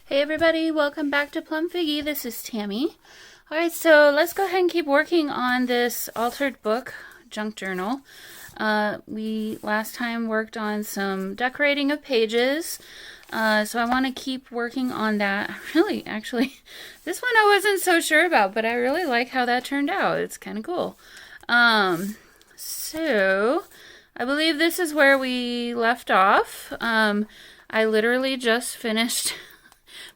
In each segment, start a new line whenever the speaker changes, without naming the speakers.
Hey everybody, welcome back to PlumFiggy. This is Tammy. Alright, so let's go ahead and keep working on this altered book junk journal. We last time worked on some decorating of pages, so I want to keep working on that. Really, actually, this one I wasn't so sure about, but I really like how that turned out. It's kind of cool. So I believe this is where we left off. I literally just finished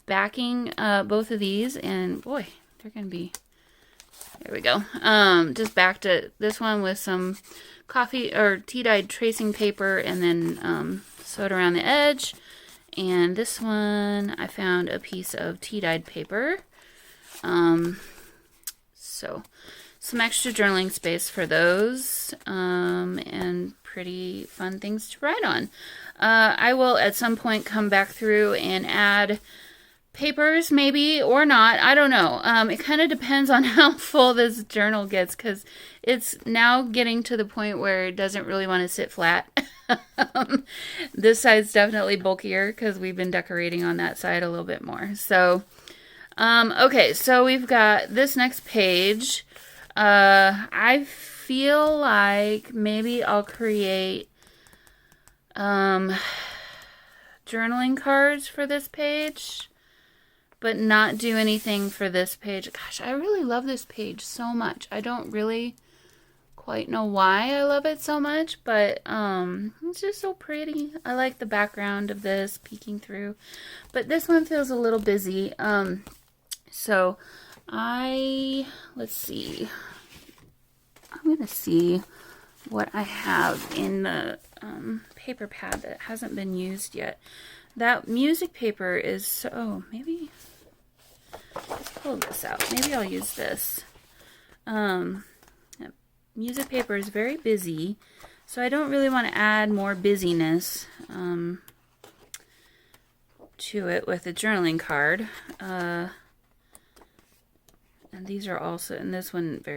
backing both of these, and boy, they're gonna be, there we go. Just backed it, this one with some coffee or tea dyed tracing paper, and then sewed around the edge. And this one I found a piece of tea dyed paper. So some extra journaling space for those, and pretty fun things to write on. I will at some point come back through and add papers, maybe, or not. I don't know. It kind of depends on how full this journal gets, because it's now getting to the point where it doesn't really want to sit flat. This side's definitely bulkier because we've been decorating on that side a little bit more. So, okay, so we've got this next page. I feel like maybe I'll create journaling cards for this page, but not do anything for this page. Gosh, I really love this page so much. I don't really quite know why I love it so much, but it's just so pretty. I like the background of this peeking through, but this one feels a little busy. So let's see. I'm gonna see what I have in the paper pad that hasn't been used yet. That music paper is so, oh, maybe let's pull this out. Maybe I'll use this. Music paper is very busy, so I don't really want to add more busyness to it with a journaling card. And these are also, and this wouldn't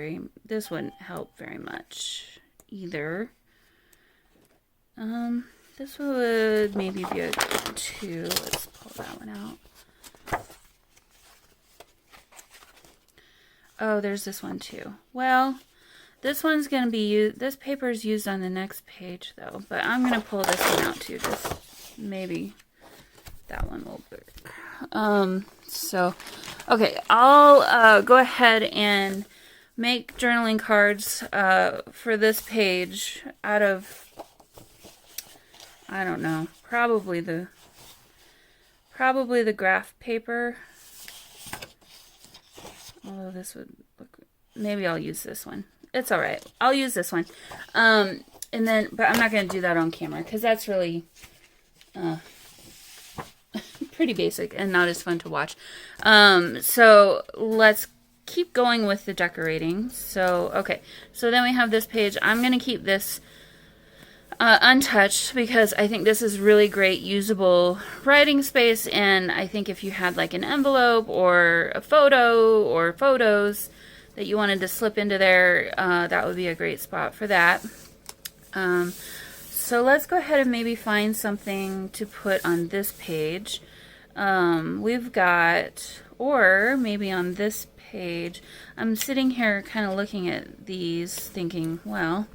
help very much either. This would maybe be a 2. Let's pull that one out. Oh, there's this one too. Well, this one's going to be used, this paper is used on the next page though, but I'm going to pull this one out too, just maybe that one will work. So, okay, I'll go ahead and make journaling cards for this page out of, I don't know, probably the graph paper. Although this would look, maybe I'll use this one. It's all right. I'll use this one. And then, but I'm not going to do that on camera because that's really pretty basic and not as fun to watch. So let's keep going with the decorating. So, okay. So then we have this page. I'm going to keep this untouched because I think this is really great usable writing space, and I think if you had like an envelope or a photo or photos that you wanted to slip into there, that would be a great spot for that. So let's go ahead and maybe find something to put on this page. We've got, or maybe on this page, I'm sitting here kind of looking at these thinking, well,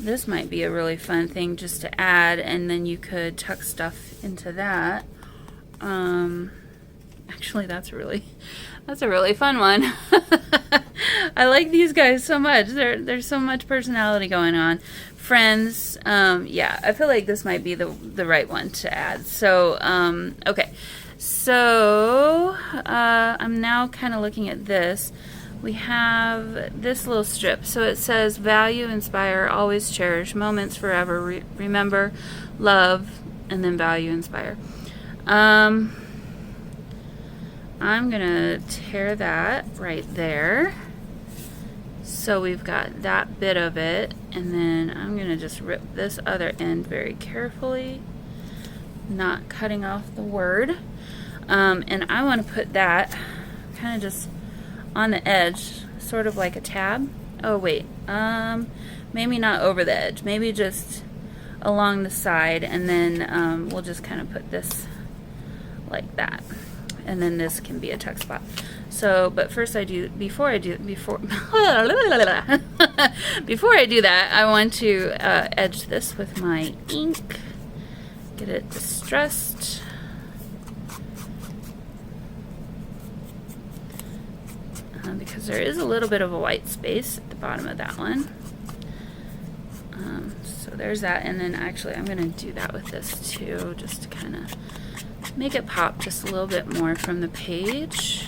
this might be a really fun thing just to add, and then you could tuck stuff into that. Actually, that's a really fun one. I like these guys so much. There's so much personality going on. Friends, yeah, I feel like this might be the right one to add. So, okay. So, I'm now kind of looking at this. We have this little strip. So it says, value, inspire, always cherish, moments forever, remember, love, and then value, inspire. I'm going to tear that right there. So we've got that bit of it. And then I'm going to just rip this other end very carefully, not cutting off the word. And I want to put that kind of just on the edge, sort of like a tab. Oh wait, maybe not over the edge, maybe just along the side, and then we'll just kind of put this like that. and then this can be a tuck spot. So, but first before I do that, I want to edge this with my ink, get it distressed. Because there is a little bit of a white space at the bottom of that one. So there's that, and then actually I'm going to do that with this too, just to kind of make it pop just a little bit more from the page.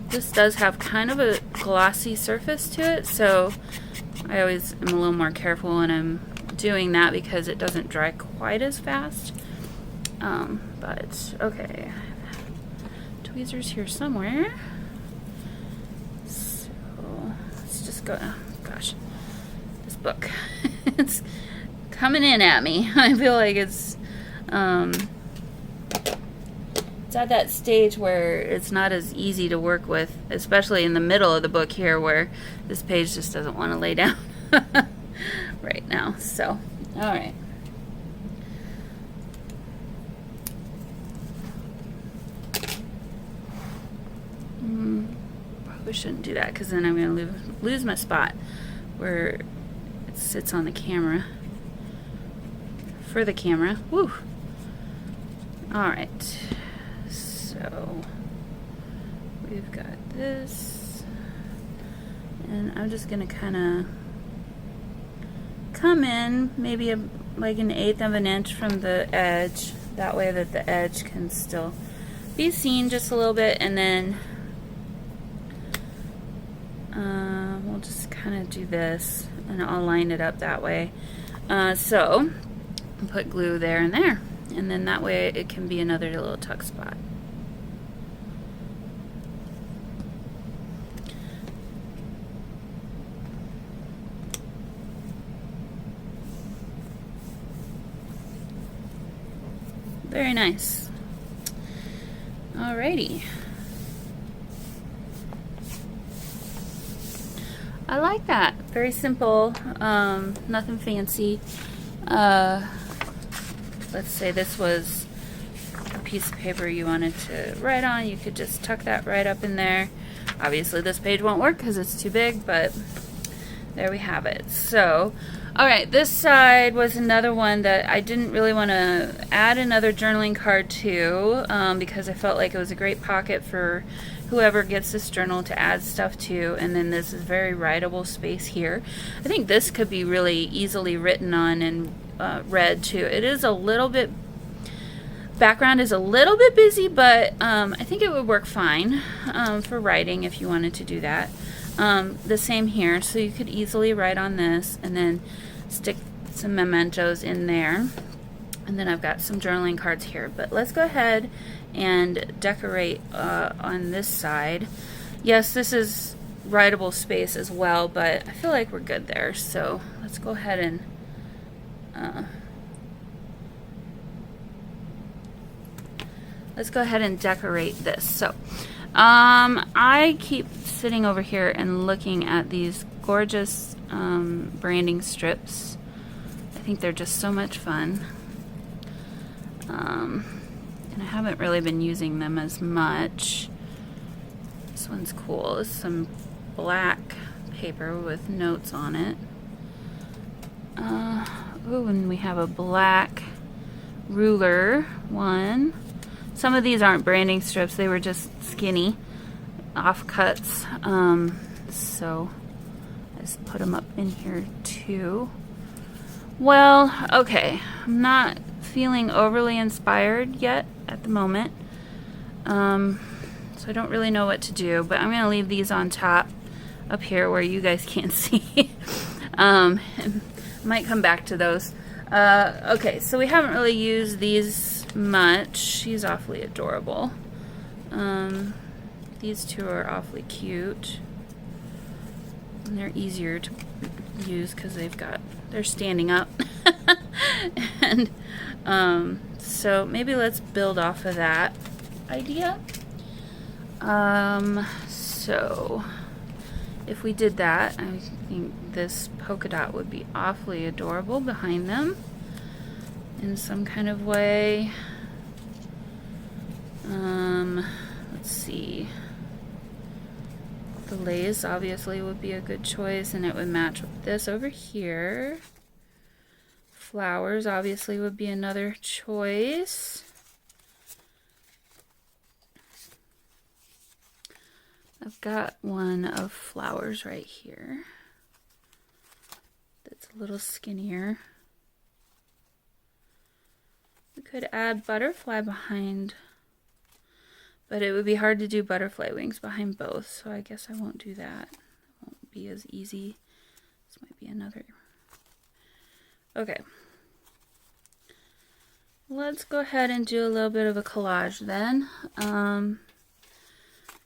This does have kind of a glossy surface to it, so I always am a little more careful when I'm doing that because it doesn't dry quite as fast. But okay, tweezers here somewhere. So let's just go. Oh, gosh, this book, it's coming in at me. I feel like it's at that stage where it's not as easy to work with, especially in the middle of the book here, where this page just doesn't want to lay down right now. So, all right. Probably shouldn't do that because then I'm going to lose my spot where it sits on the camera. For the camera. Woo! Alright. So we've got this. And I'm just going to kind of come in maybe like an 1/8 of an inch from the edge. That way that the edge can still be seen just a little bit, and then we'll just kind of do this and I'll line it up that way. So I'll put glue there and there, and then that way it can be another little tuck spot. Very nice. Alrighty. I like that. Very simple, nothing fancy. Let's say this was a piece of paper you wanted to write on, you could just tuck that right up in there. Obviously this page won't work because it's too big, but there we have it. So, alright, this side was another one that I didn't really want to add another journaling card to, because I felt like it was a great pocket for whoever gets this journal to add stuff to. And then this is very writable space here. I think this could be really easily written on and read too. It is a little bit, background is a little bit busy, but I think it would work fine for writing if you wanted to do that. The same here, so you could easily write on this and then stick some mementos in there. And then I've got some journaling cards here, but let's go ahead and decorate on this side. Yes, this is writable space as well, but I feel like we're good there. So let's go ahead and decorate this. So I keep sitting over here and looking at these gorgeous branding strips. I think they're just so much fun. And I haven't really been using them as much. This one's cool. It's some black paper with notes on it. Oh, and we have a black ruler one. Some of these aren't branding strips, they were just skinny offcuts. So I just put them up in here too. Well, okay, I'm not feeling overly inspired yet at the moment. So I don't really know what to do, but I'm going to leave these on top up here where you guys can't see. Might come back to those. Okay, so we haven't really used these much. She's awfully adorable. These two are awfully cute. And they're easier to use because they're standing up. And so maybe let's build off of that idea. So if we did that, I think this polka dot would be awfully adorable behind them. in some kind of way. Let's see. The lace obviously would be a good choice, and it would match with this over here. Flowers obviously would be another choice. I've got one of flowers right here that's a little skinnier. We could add butterfly behind, but it would be hard to do butterfly wings behind both, so I guess I won't do that. It won't be as easy. This might be another. Okay. Let's go ahead and do a little bit of a collage then.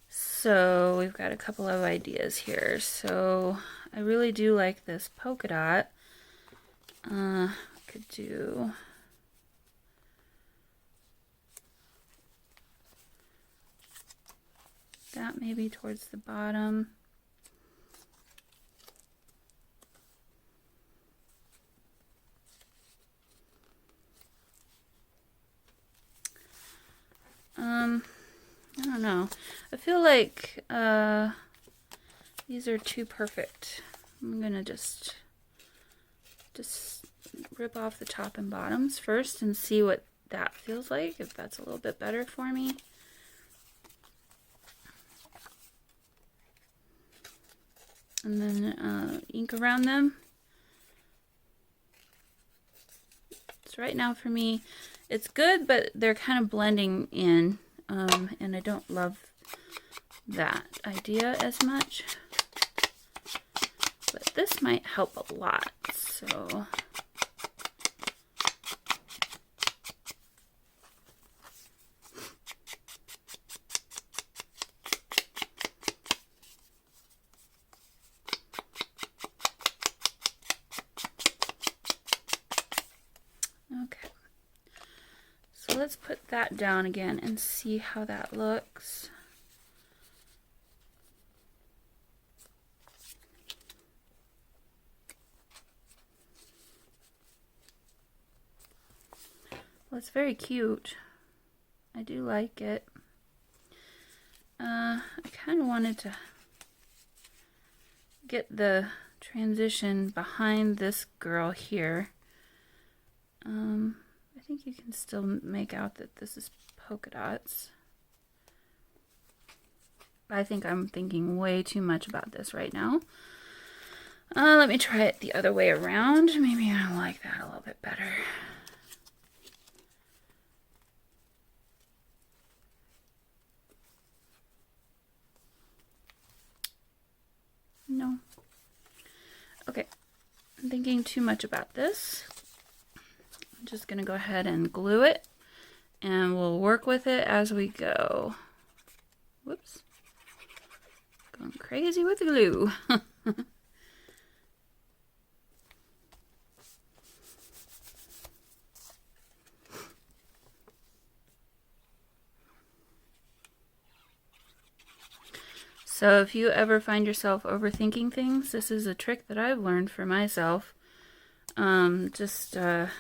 So we've got a couple of ideas here. So I really do like this polka dot. Could do that maybe towards the bottom. I don't know. I feel like these are too perfect. I'm gonna just rip off the top and bottoms first and see what that feels like, if that's a little bit better for me. And then ink around them. So right now for me, it's good, but they're kind of blending in, and I don't love that idea as much. But this might help a lot, so. Okay, so let's put that down again and see how that looks. Well, it's very cute. I do like it. I kind of wanted to get the transition behind this girl here. I think you can still make out that this is polka dots. I think I'm thinking way too much about this right now. Let me try it the other way around. Maybe I like that a little bit better. No. Okay, I'm thinking too much about this. I'm just going to go ahead and glue it, and we'll work with it as we go. Whoops. Going crazy with the glue. So if you ever find yourself overthinking things, this is a trick that I've learned for myself. To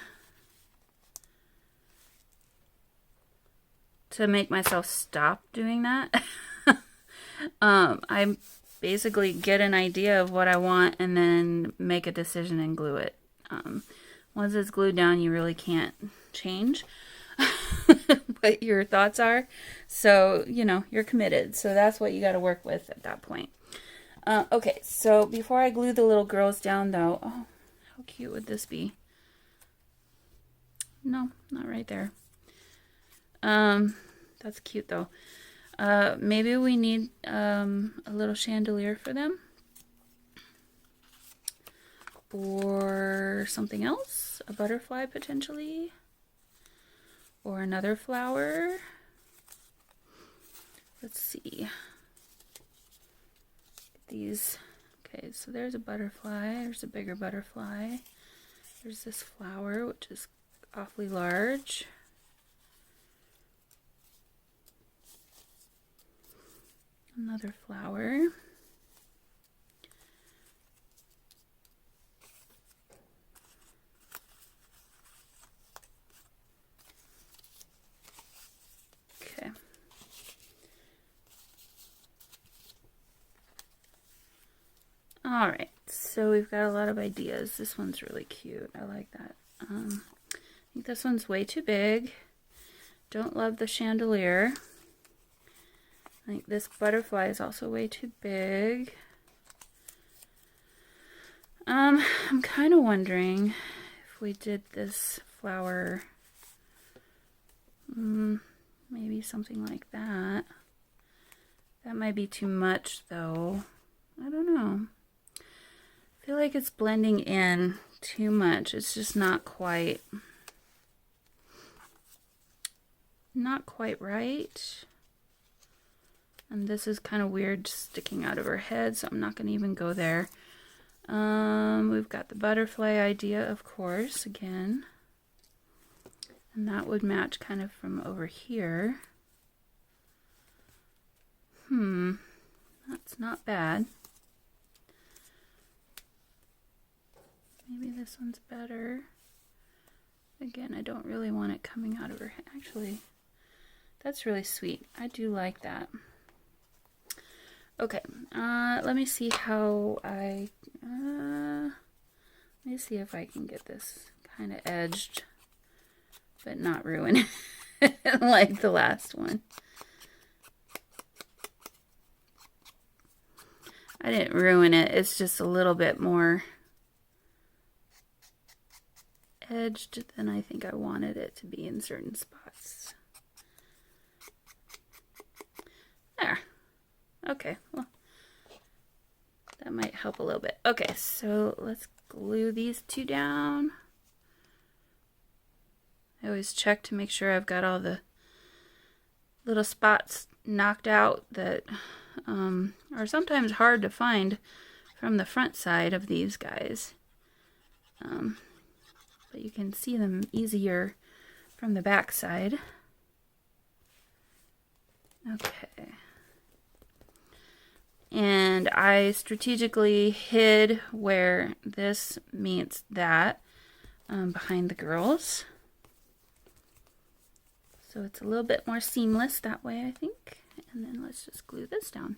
make myself stop doing that. I basically get an idea of what I want and then make a decision and glue it. Once it's glued down, you really can't change what your thoughts are. So, you know, you're committed. So that's what you got to work with at that point. Okay, so before I glue the little girls down though, oh, how cute would this be? No, not right there. That's cute though. Maybe we need a little chandelier for them. Or something else. A butterfly potentially. Or another flower. Let's see. These. Okay, so there's a butterfly. There's a bigger butterfly. There's this flower, which is awfully large. Another flower. All right, so we've got a lot of ideas. This one's really cute. I like that. I think this one's way too big. Don't love the chandelier. I think this butterfly is also way too big. I'm kind of wondering if we did this flower, maybe something like that. That might be too much though. I don't know. I feel like it's blending in too much. It's just not quite right. And this is kind of weird sticking out of her head, so I'm not going to even go there. We've got the butterfly idea, of course, again. And that would match kind of from over here. That's not bad. Maybe this one's better. Again, I don't really want it coming out of her head. Actually, that's really sweet. I do like that. Okay, let me see how let me see if I can get this kind of edged, but not ruin it like the last one. I didn't ruin it, it's just a little bit more edged than I think I wanted it to be in certain spots. There. Okay, well, that might help a little bit. Okay, so let's glue these two down. I always check to make sure I've got all the little spots knocked out that are sometimes hard to find from the front side of these guys. But you can see them easier from the back side. Okay. And I strategically hid where this meets that behind the girls. So it's a little bit more seamless that way, I think. And then let's just glue this down.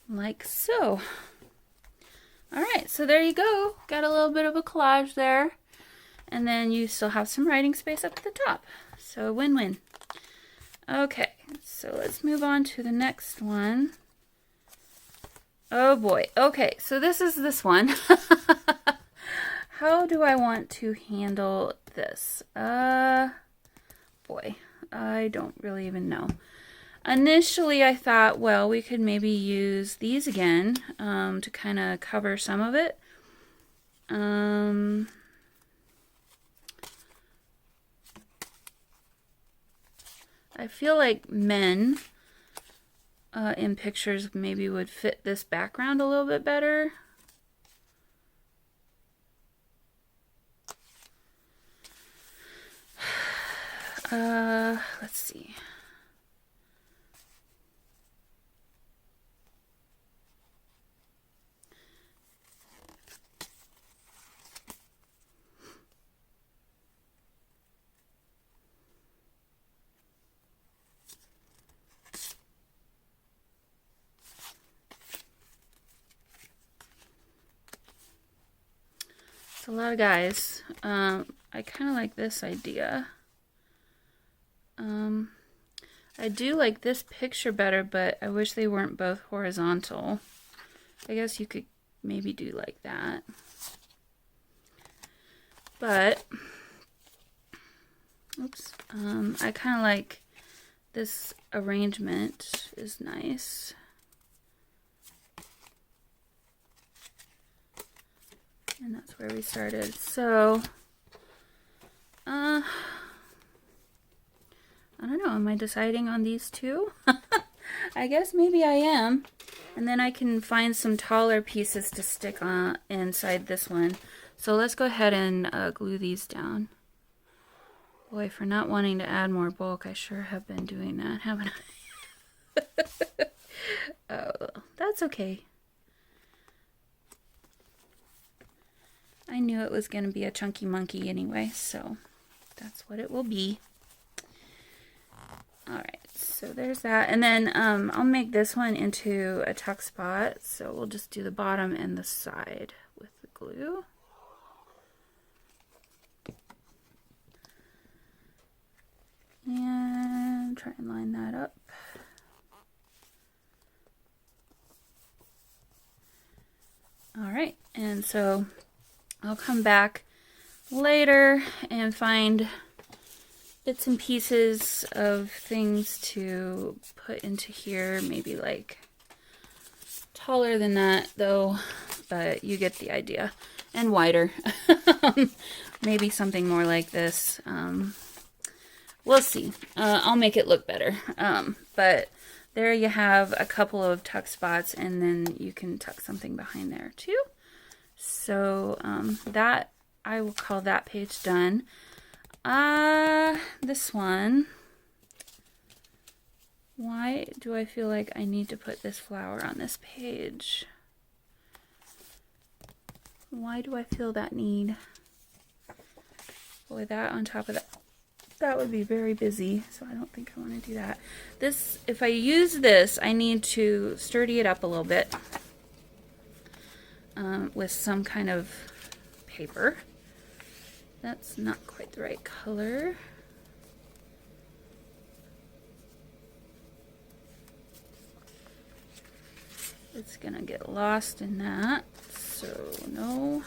Like so. All right, so there you go. Got a little bit of a collage there. And then you still have some writing space up at the top. So win-win. Okay, so let's move on to the next one. Oh boy. Okay, so this is this one. How do I want to handle this? Boy, I don't really even know. Initially, I thought, well, we could maybe use these again to kind of cover some of it. I feel like men in pictures maybe would fit this background a little bit better. Let's see. It's a lot of guys. I kind of like this idea. I do like this picture better, but I wish they weren't both horizontal. I guess you could maybe do like that. But, oops, I kind of like this arrangement is nice. And that's where we started. So, I don't know, am I deciding on these two? I guess maybe I am. And then I can find some taller pieces to stick on inside this one. So let's go ahead and glue these down. Boy, for not wanting to add more bulk, I sure have been doing that, haven't I? Oh, that's okay. I knew it was going to be a chunky monkey anyway, so that's what it will be. All right, so there's that. And then I'll make this one into a tuck spot. So we'll just do the bottom and the side with the glue. And try and line that up. All right, and so I'll come back later and find bits and pieces of things to put into here, maybe like taller than that though, but you get the idea, and wider. Maybe something more like this. We'll see. I'll make it look better. But there you have a couple of tuck spots, and then you can tuck something behind there too. So that, I will call that page done. This one, why do I feel like I need to put this flower on this page? Why do I feel that need? Boy, that on top of that, that would be very busy, so I don't think I want to do that. This, if I use this, I need to sturdy it up a little bit with some kind of paper. That's not quite the right color. It's gonna get lost in that, so no.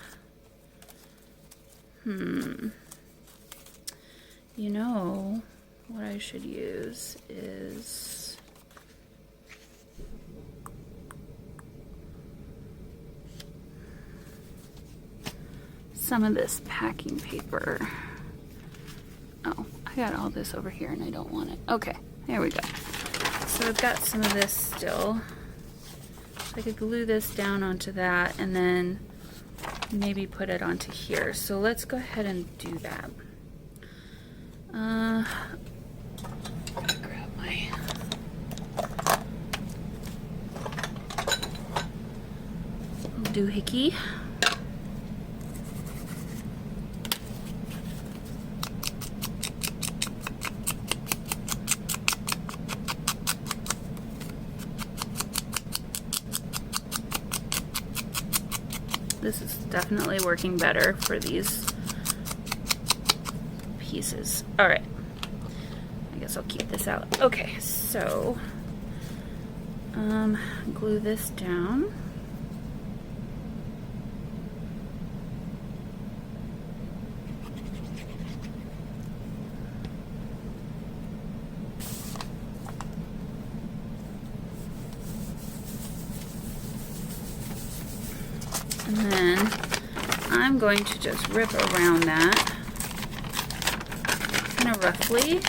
You know, what I should use is some of this packing paper. Oh, I got all this over here and I don't want it. Okay, there we go. So I've got some of this still. I could glue this down onto that and then maybe put it onto here. So let's go ahead and do that. Grab my doohickey. This is definitely working better for these pieces. All right, I guess I'll keep this out. Okay, so glue this down. And then I'm going to just rip around that kind of roughly.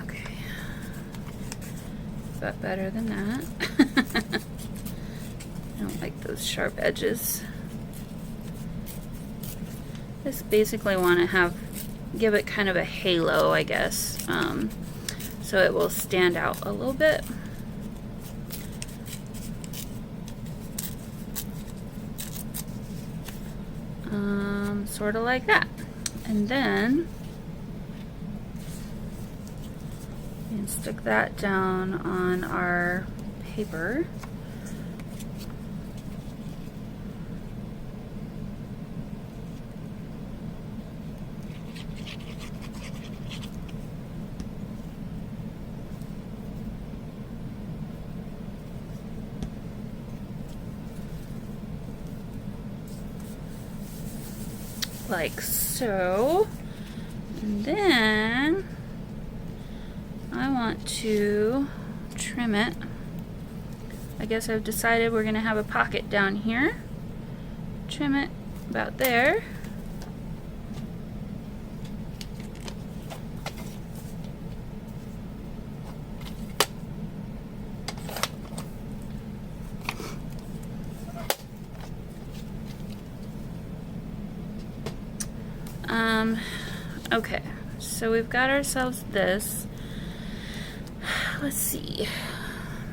Okay. But better than that. I don't like those sharp edges. Just basically want to give it kind of a halo, I guess, so it will stand out a little bit. Sort of like that. And then you can stick that down on our paper. Like so. And then I want to trim it. I guess I've decided we're gonna have a pocket down here. Trim it about there. Okay, so we've got ourselves this. Let's see,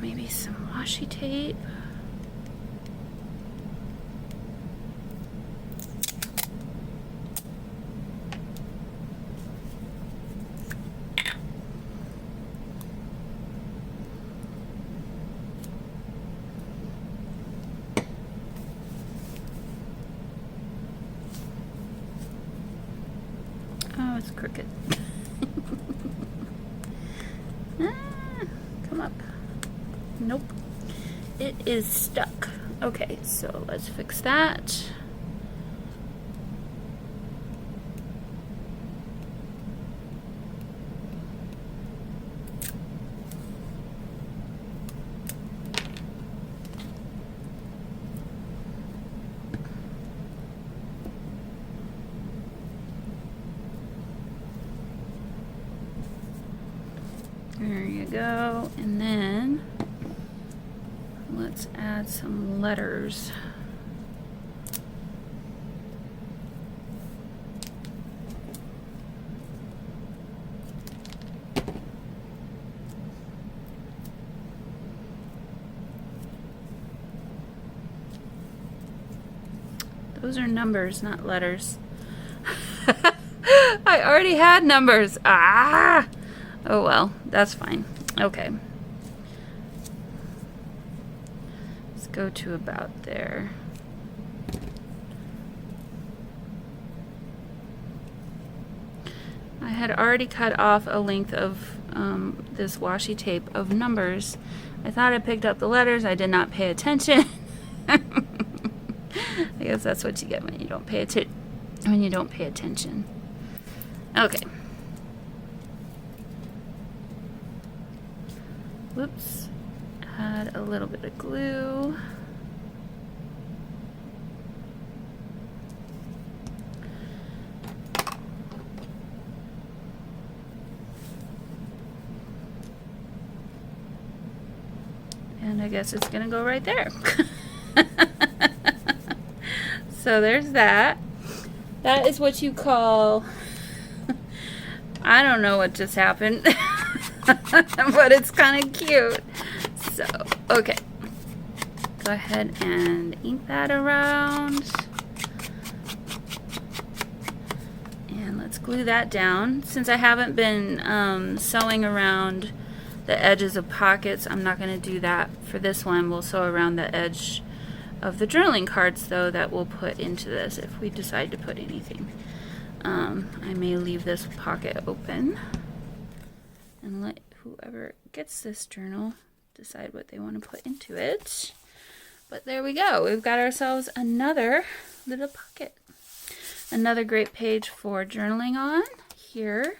maybe some washi tape. it's crooked. Come up. Nope. It is stuck. Okay, so let's fix that. There you go. And then let's add some letters. Those are numbers, not letters. I already had numbers. Ah! Oh well, that's fine. Okay. Let's go to about there. I had already cut off a length of this washi tape of numbers. I thought I picked up the letters. I did not pay attention. I guess that's what you get when you don't pay attention. Okay. Whoops. Add a little bit of glue. And I guess it's gonna go right there. So there's that. That is what you call, I don't know what just happened, but it's kind of cute. So, okay. Go ahead and ink that around. And let's glue that down. Since I haven't been sewing around the edges of pockets, I'm not going to do that for this one. We'll sew around the edge of the journaling cards, though, that we'll put into this if we decide to put anything. I may leave this pocket open and let whoever gets this journal decide what they want to put into it. But there we go. We've got ourselves another little pocket. Another great page for journaling on here.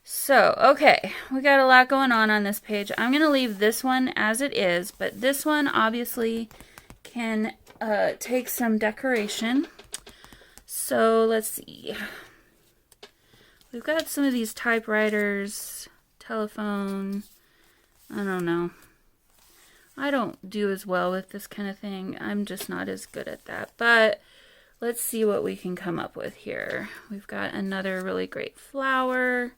So, okay, we got a lot going on this page. I'm going to leave this one as it is, but this one obviously can take some decoration. So let's see. We've got some of these typewriters, telephone. I don't know. I don't do as well with this kind of thing. I'm just not as good at that. But let's see what we can come up with here. We've got another really great flower.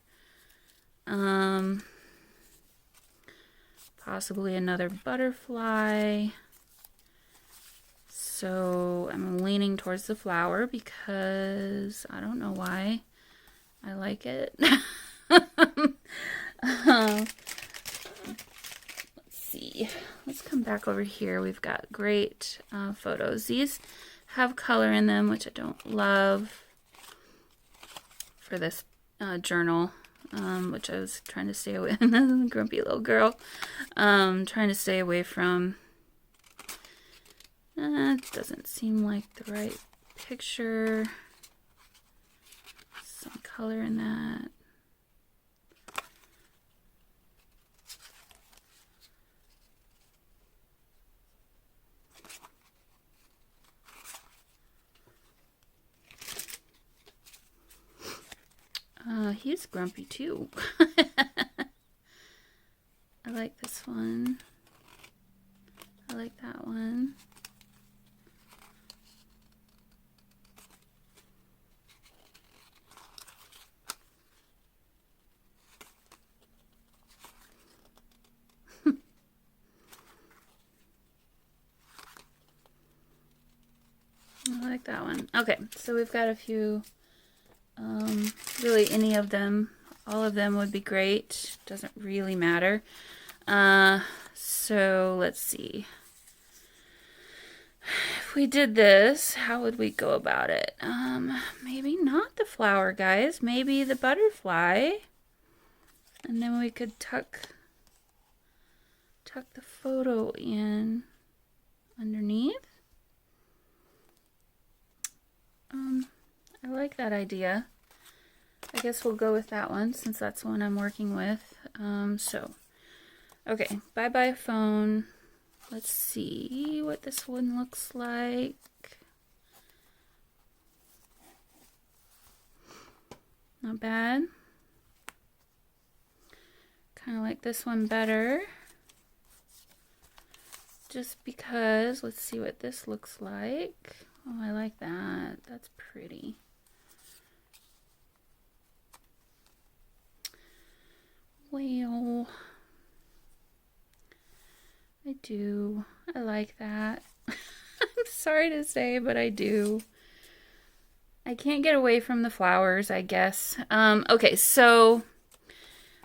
Possibly another butterfly. So I'm leaning towards the flower because I don't know why. I like it. Let's see. Let's come back over here. We've got great photos. These have color in them, which I don't love for this journal, which I was trying to stay away. Grumpy little girl. Trying to stay away from. It doesn't seem like the right picture. Some color in that. He's grumpy too. I like this one. I like that one. I like that one. Okay, so we've got a few, really any of them, all of them would be great. Doesn't really matter. So let's see. If we did this, how would we go about it? Maybe not the flower guys, maybe the butterfly. And then we could tuck the photo in underneath. I like that idea. I guess we'll go with that one since that's the one I'm working with. Okay, bye-bye phone. Let's see what this one looks like. Not bad. Kind of like this one better. Just because, let's see what this looks like. Oh, I like that. That's pretty. Well, I do. I like that. I'm sorry to say, but I do. I can't get away from the flowers, I guess. Okay, so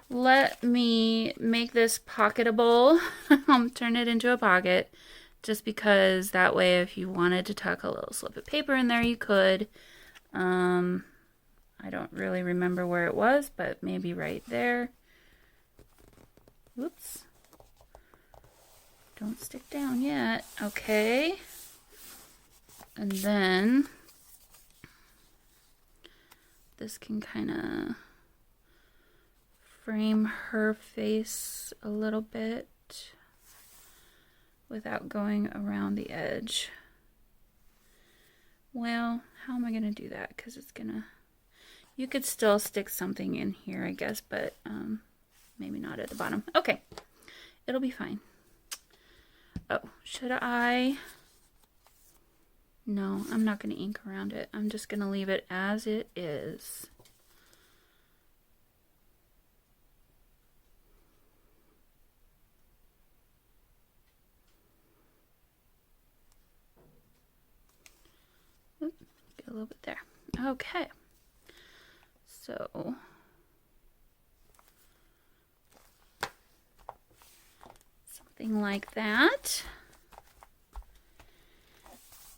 let me make this pocketable. I'll turn it into a pocket just because that way if you wanted to tuck a little slip of paper in there, you could. I don't really remember where it was, but maybe right there. Whoops. Don't stick down yet. Okay. And then this can kind of frame her face a little bit without going around the edge. Well, how am I going to do that? Because it's going to... You could still stick something in here, I guess, but maybe not at the bottom. Okay. It'll be fine. Oh, should I... No, I'm not going to ink around it. I'm just going to leave it as it is. Oop, get a little bit there. Okay. So... something like that.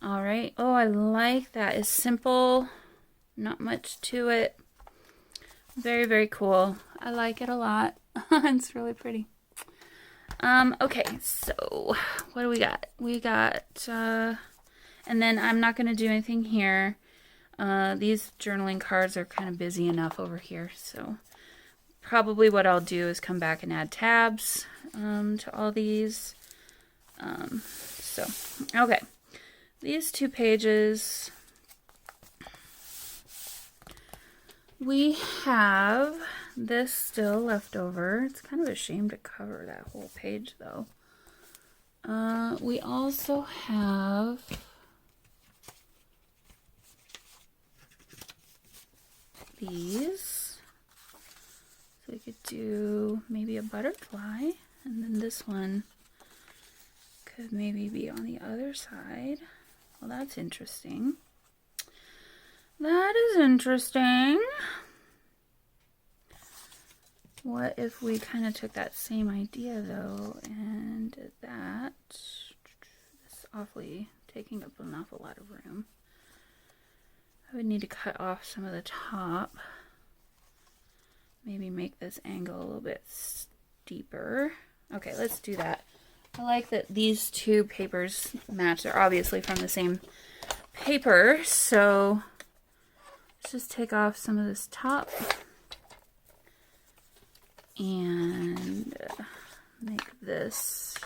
All right. Oh, I like that. It's simple. Not much to it. Very, very cool. I like it a lot. It's really pretty. Okay, so what do we got? We got, and then I'm not going to do anything here. These journaling cards are kind of busy enough over here, so probably what I'll do is come back and add tabs to all these. Okay. These 2 pages, we have this still left over. It's kind of a shame to cover that whole page though. We also have these. So we could do maybe a butterfly, and then this one could maybe be on the other side. Well, that's interesting. That is interesting. What if we kind of took that same idea, though, and did that? It's awfully taking up an awful lot of room. I would need to cut off some of the top. Maybe make this angle a little bit steeper. Okay, let's do that. I like that these 2 papers match. They're obviously from the same paper, so let's just take off some of this top and make this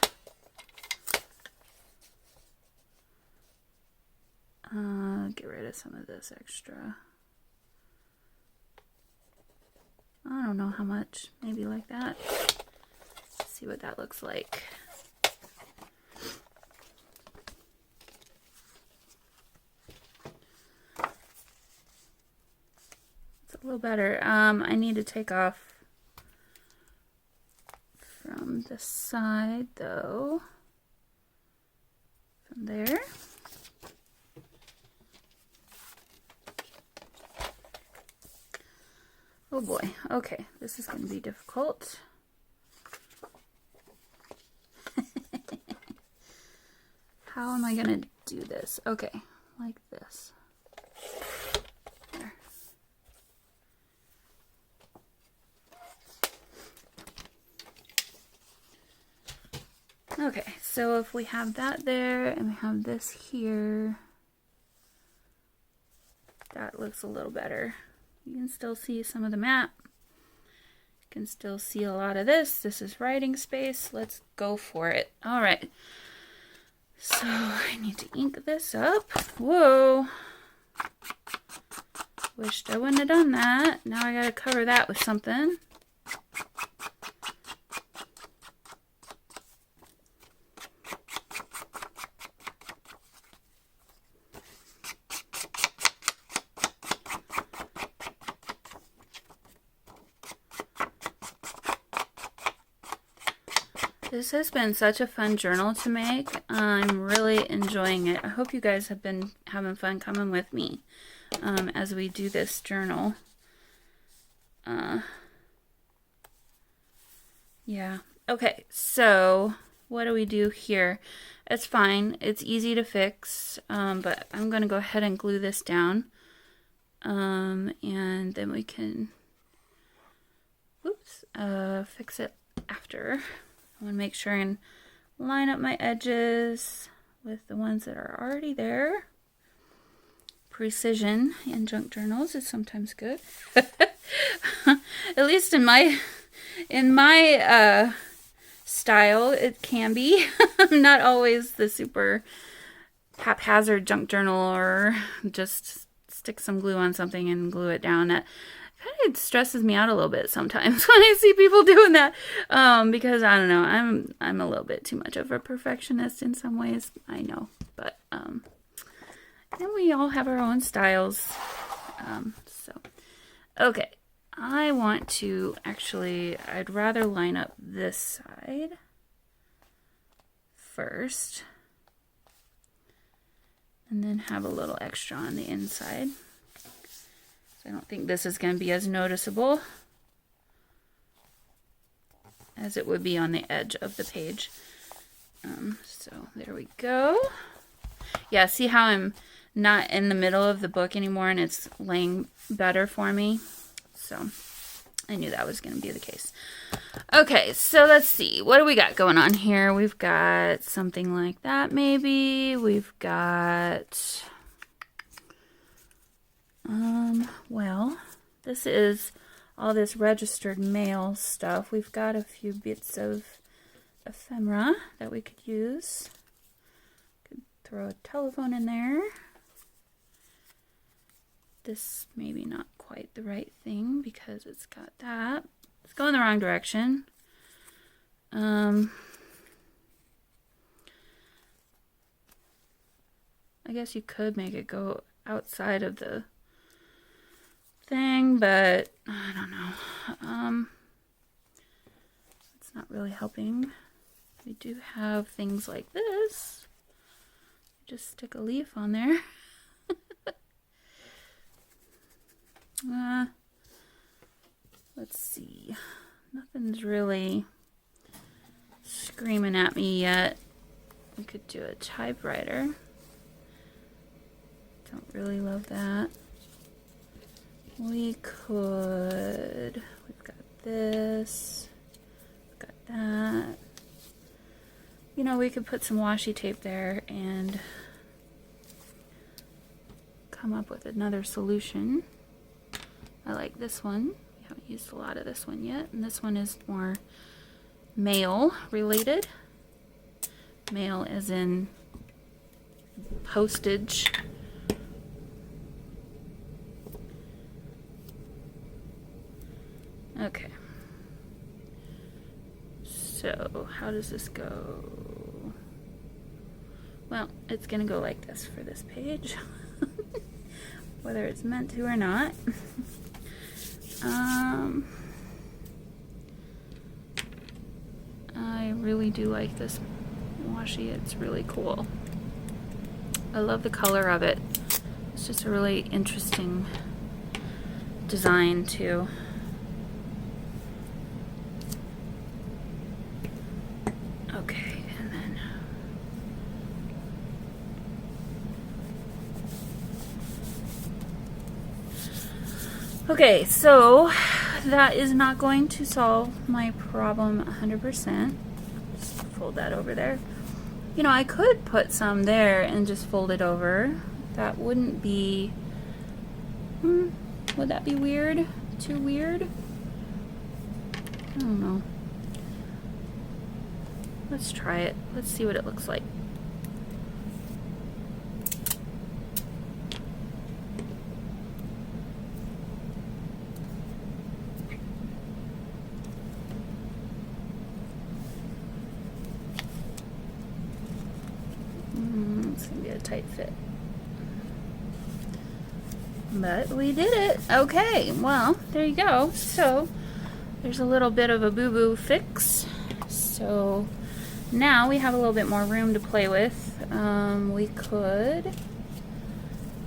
get rid of some of this extra. I don't know how much, maybe like that. Let's see what that looks like. A little better. I need to take off from the side though. From there. Oh boy. Okay, this is going to be difficult. How am I going to do this? Okay, like this. There. so if we have that there and we have this here, that looks a little better. You can still see some of the map. You can still see a lot of this. This is writing space. Let's go for it. All right. So I need to ink this up. Whoa. Wished I wouldn't have done that. Now I gotta cover that with something. This has been such a fun journal to make. I'm really enjoying it. I hope you guys have been having fun coming with me as we do this journal. Yeah. Okay, so what do we do here? It's fine. It's easy to fix, but I'm going to go ahead and glue this down. And then we can fix it after. I want to make sure and line up my edges with the ones that are already there. Precision in junk journals is sometimes good. At least in my style, it can be. I'm not always the super haphazard junk journal or just stick some glue on something and glue it down. That kind of stresses me out a little bit sometimes when I see people doing that, because I don't know, I'm a little bit too much of a perfectionist in some ways, I know, but and we all have our own styles. Okay, I want to I'd rather line up this side first and then have a little extra on the inside. I don't think this is going to be as noticeable as it would be on the edge of the page. So there we go. Yeah, see how I'm not in the middle of the book anymore and it's laying better for me? So I knew that was going to be the case. Okay, so let's see. What do we got going on here? We've got something like that maybe. We've got... well, this is all this registered mail stuff. We've got a few bits of ephemera that we could use. Could throw a telephone in there. This maybe not quite the right thing because it's got that. It's going the wrong direction. I guess you could make it go outside of the thing, but I don't know. It's not really helping. We do have things like this. Just stick a leaf on there. Let's see. Nothing's really screaming at me yet. We could do a typewriter. Don't really love that. We could, we've got this, we've got that. You know, we could put some washi tape there and come up with another solution. I like this one. We haven't used a lot of this one yet. And this one is more mail related. Mail as in postage. Okay, so how does this go? Well, it's gonna go like this for this page, whether it's meant to or not. I really do like this washi. It's really cool. I love the color of it. It's just a really interesting design too. Okay, and then okay, so that is not going to solve my problem 100%. Just fold that over there. You know, I could put some there and just fold it over. That wouldn't be, would that be weird? Too weird? I don't know. Let's try it. Let's see what it looks like. It's gonna be a tight fit. But we did it. Okay, well, there you go. So there's a little bit of a boo-boo fix. So now we have a little bit more room to play with. We could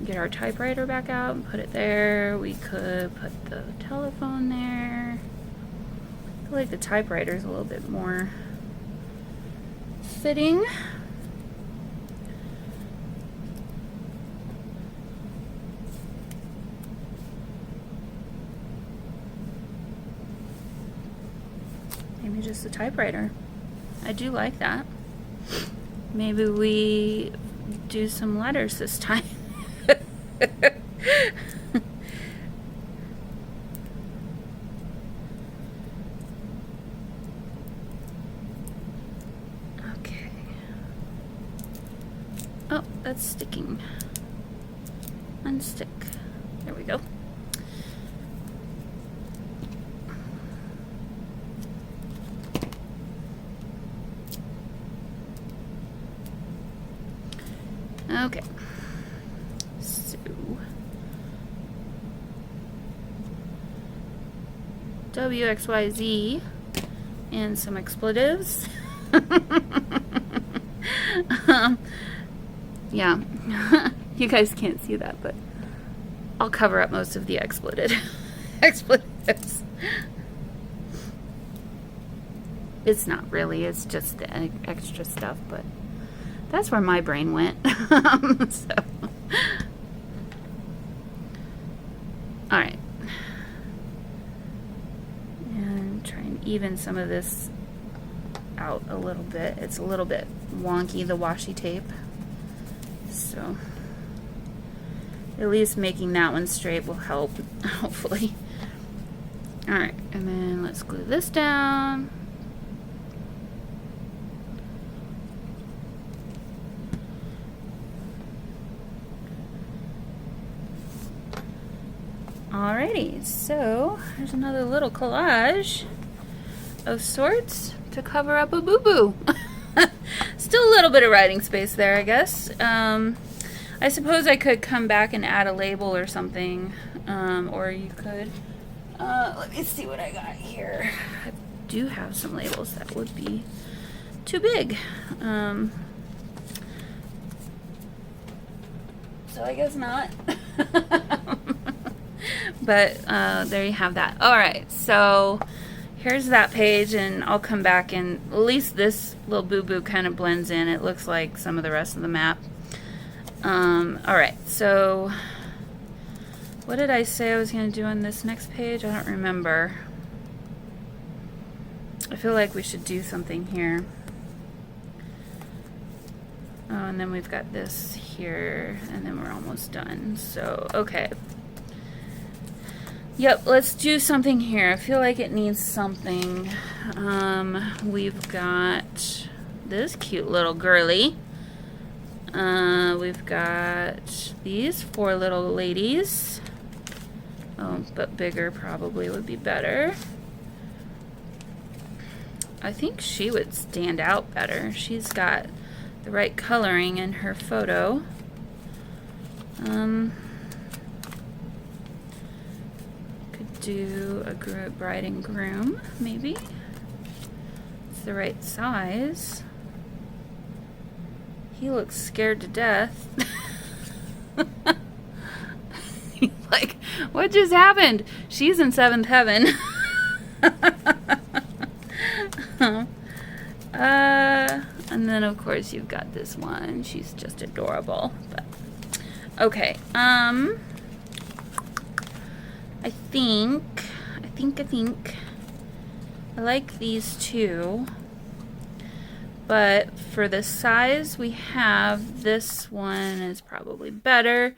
get our typewriter back out and put it there. We could put the telephone there. I feel like the typewriter is a little bit more fitting. Maybe just the typewriter. I do like that. Maybe we do some letters this time. Okay. Oh, that's sticking. Unstick. There we go. Okay, so WXYZ and some expletives. Yeah, you guys can't see that, but I'll cover up most of the expletives. It's not really, it's just the extra stuff, but that's where my brain went. So. All right. And try and even some of this out a little bit. It's a little bit wonky, the washi tape. So at least making that one straight will help, hopefully. All right, and then let's glue this down. Alrighty, so there's another little collage of sorts to cover up a boo-boo. Still a little bit of writing space there, I guess. I suppose I could come back and add a label or something, or you could. Let me see what I got here. I do have some labels that would be too big. So I guess not. But there you have that. Alright, so here's that page, and I'll come back and at least this little boo-boo kind of blends in. It looks like some of the rest of the map. Alright, so what did I say I was going to do on this next page? I don't remember. I feel like we should do something here. Oh, and then we've got this here, and then we're almost done. So, okay. Yep, let's do something here. I feel like it needs something. We've got this cute little girly. We've got these 4 little ladies. Oh, but bigger probably would be better. I think she would stand out better. She's got the right coloring in her photo. Could do a bride and groom, maybe. It's the right size. He looks scared to death. He's like, what just happened? She's in 7th heaven. And then of course you've got this one. She's just adorable. But okay. I think I like these two. But for the size we have, this one is probably better,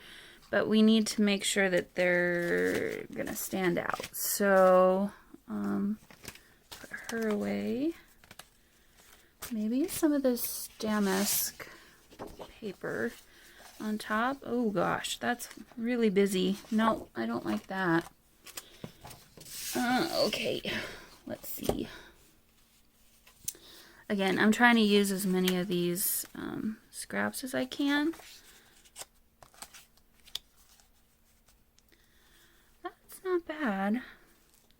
but we need to make sure that they're gonna stand out. So put her away. Maybe some of this damask paper on top. Oh gosh, that's really busy. No, I don't like that. Okay, let's see. Again, I'm trying to use as many of these scraps as I can. That's not bad.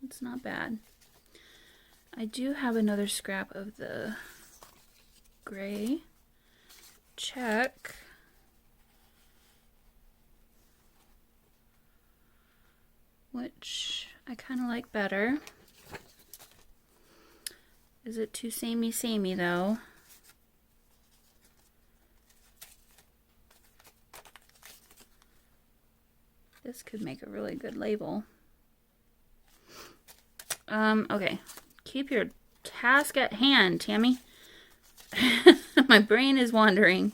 It's not bad. I do have another scrap of the gray check. Which I kind of like better. Is it too samey though? This could make a really good label. Okay. Keep your task at hand, Tammy. My brain is wandering.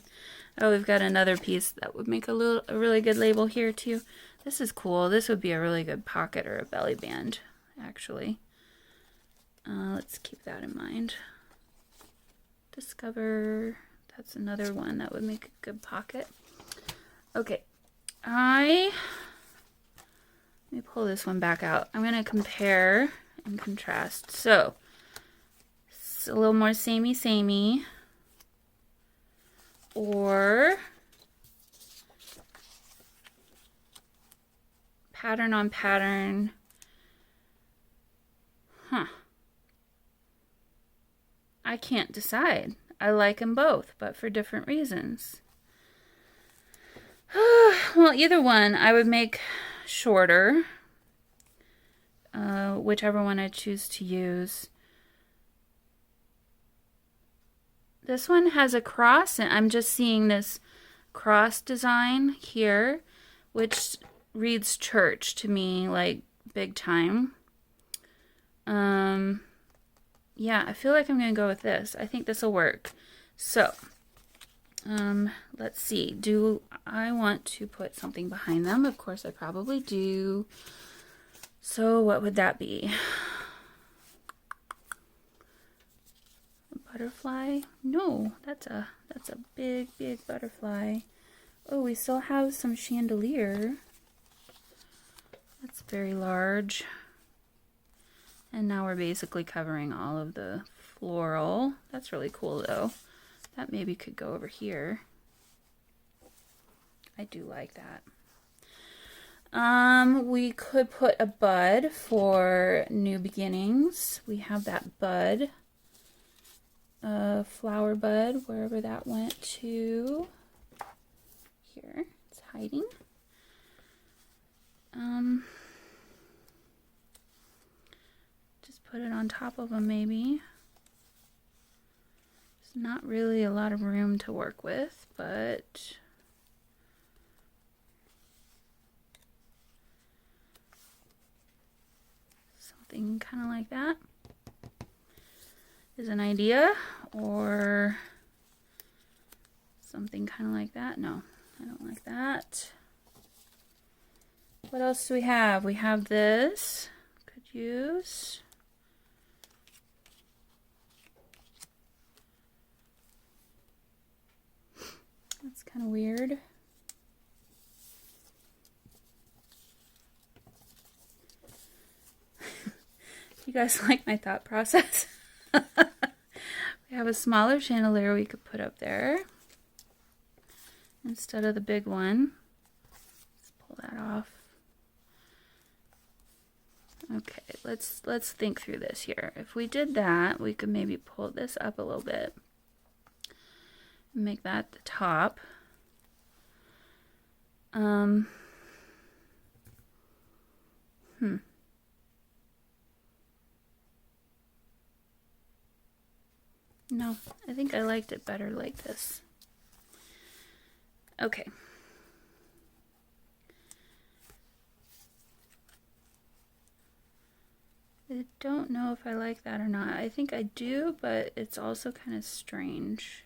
Oh, we've got another piece that would make a really good label here too. This is cool. This would be a really good pocket or a belly band, actually. Let's keep that in mind. Discover. That's another one that would make a good pocket. Okay. Let me pull this one back out. I'm going to compare and contrast. So, it's a little more samey. Or pattern on pattern. Huh. I can't decide. I like them both, but for different reasons. Well, either one I would make shorter. Whichever one I choose to use. This one has a cross, and I'm just seeing this cross design here, which reads church to me, like, big time. Yeah, I feel like I'm going to go with this. I think this will work. So, let's see. Do I want to put something behind them? Of course, I probably do. So, what would that be? A butterfly? No, that's a big butterfly. Oh, we still have some chandelier. That's very large. And now we're basically covering all of the floral. That's really cool though. That maybe could go over here. I do like that. We could put a bud for new beginnings. We have that bud. Flower bud, wherever that went to. Here, it's hiding. Just put it on top of them maybe. There's not really a lot of room to work with, but something kind of like that is an idea, or something kind of like that. No, I don't like that. What else do we have? We have this. Could use. That's kind of weird. You guys like my thought process? We have a smaller chandelier we could put up there instead of the big one. Let's pull that off. Okay, let's think through this here. If we did that, we could maybe pull this up a little bit. Make that the top. No, I think I liked it better like this. Okay. I don't know if I like that or not. I think I do, but it's also kind of strange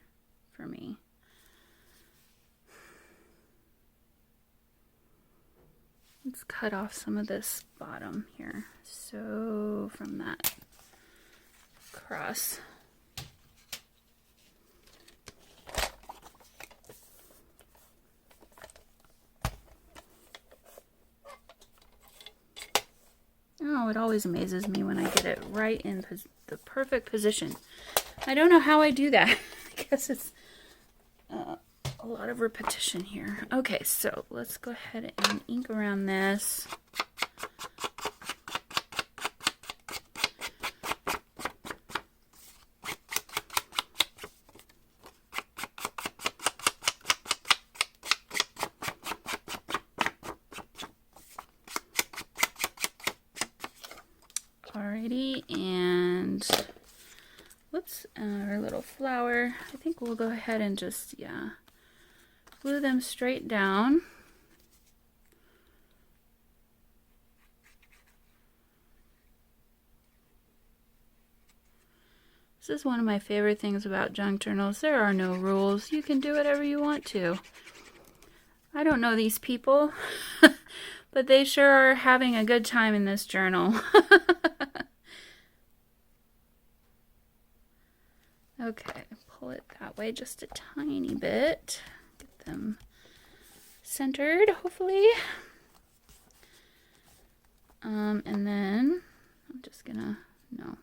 for me. Let's cut off some of this bottom here. So from that cross. Oh, it always amazes me when I get it right in the perfect position. I don't know how I do that. I guess it's a lot of repetition here. Okay, so let's go ahead and ink around this. Alrighty, and whoops, our little flower. I think we'll go ahead and just, yeah, glue them straight down. This is one of my favorite things about junk journals. There are no rules. You can do whatever you want to. I don't know these people, but they sure are having a good time in this journal. Okay, pull it that way just a tiny bit. Get them centered, hopefully. And then I'm just gonna, no,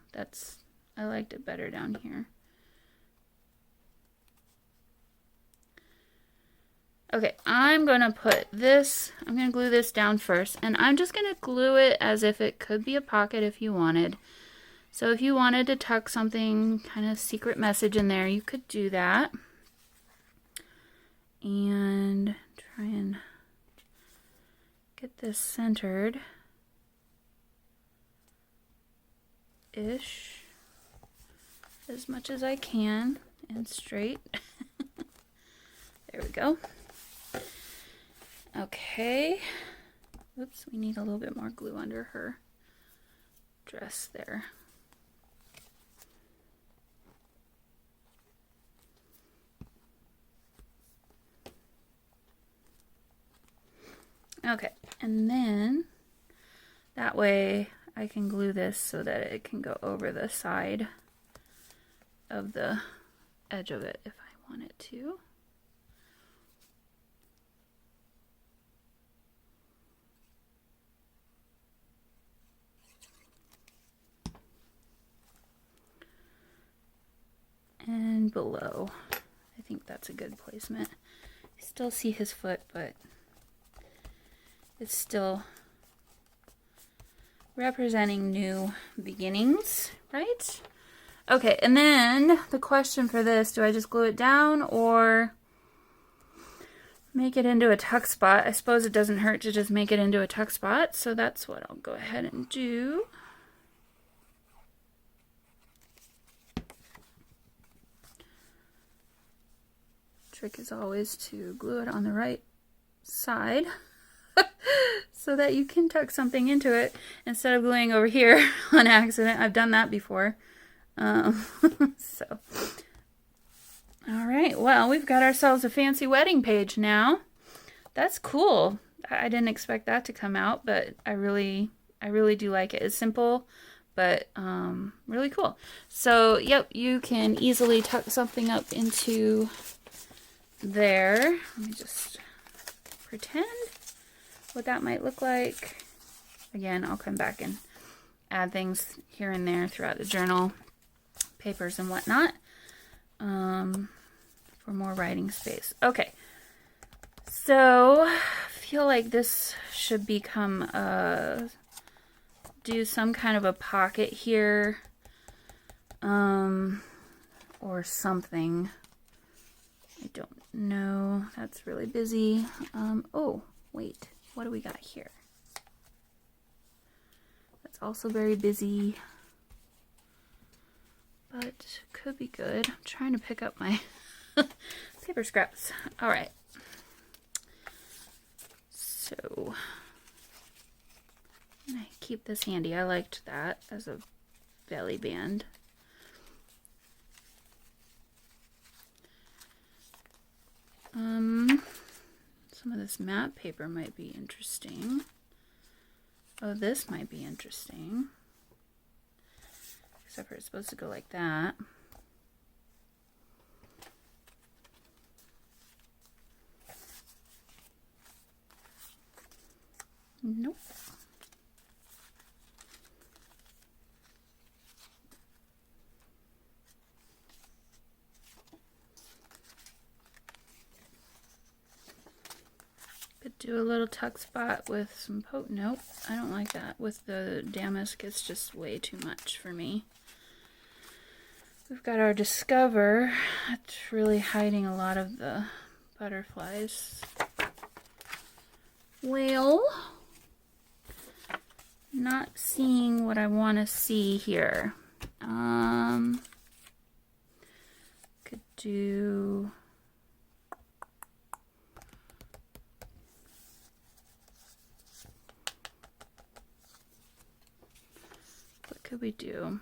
I liked it better down here. Okay, I'm gonna glue this down first, and I'm just gonna glue it as if it could be a pocket if you wanted. So if you wanted to tuck something, kind of secret message in there, you could do that. And try and get this centered-ish as much as I can and straight. There we go. Okay. Oops, we need a little bit more glue under her dress there. Okay, and then that way I can glue this so that it can go over the side of the edge of it if I want it to. And below, I think that's a good placement. You still see his foot, but it's still representing new beginnings, right? Okay, and then the question for this, do I just glue it down or make it into a tuck spot? I suppose it doesn't hurt to just make it into a tuck spot, so that's what I'll go ahead and do. Trick is always to glue it on the right side so that you can tuck something into it instead of gluing over here on accident. I've done that before. So, all right, well, we've got ourselves a fancy wedding page now. That's cool. I didn't expect that to come out, but I really do like it. It's simple, but really cool. So, yep, you can easily tuck something up into there. Let me just pretend what that might look like. Again, I'll come back and add things here and there throughout the journal, papers and whatnot, for more writing space. Okay, so I feel like this should become do some kind of a pocket here, or something. I don't know. That's really busy. Oh, wait. What do we got here? That's also very busy, but could be good. I'm trying to pick up my paper scraps. All right. So I keep this handy. I liked that as a belly band. Some of this matte paper might be interesting. Oh, this might be interesting. Except for it's supposed to go like that. Nope. Could do a little tuck spot with some nope, I don't like that. With the damask, it's just way too much for me. We've got our Discover. It's really hiding a lot of the butterflies. Well, not seeing what I want to see here. Could do... What could we do?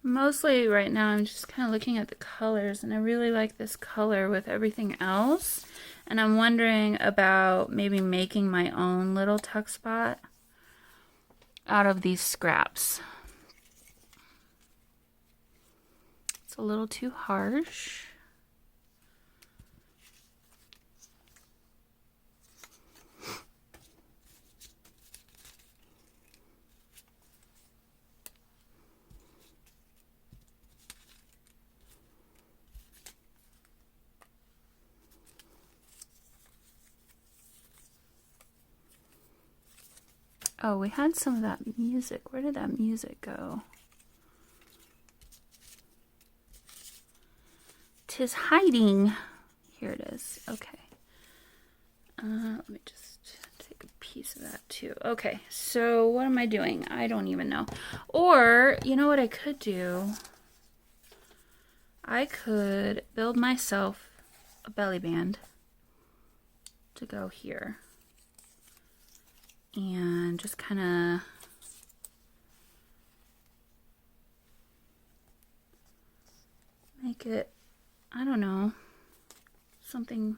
Mostly right now I'm just kind of looking at the colors, and I really like this color with everything else, and I'm wondering about maybe making my own little tuck spot out of these scraps. It's a little too harsh. Oh, we had some of that music. Where did that music go? 'Tis hiding. Here it is. Okay. Let me just take a piece of that too. Okay, so what am I doing? I don't even know. Or, you know what I could do? I could build myself a belly band to go here. And just kind of make it, I don't know, something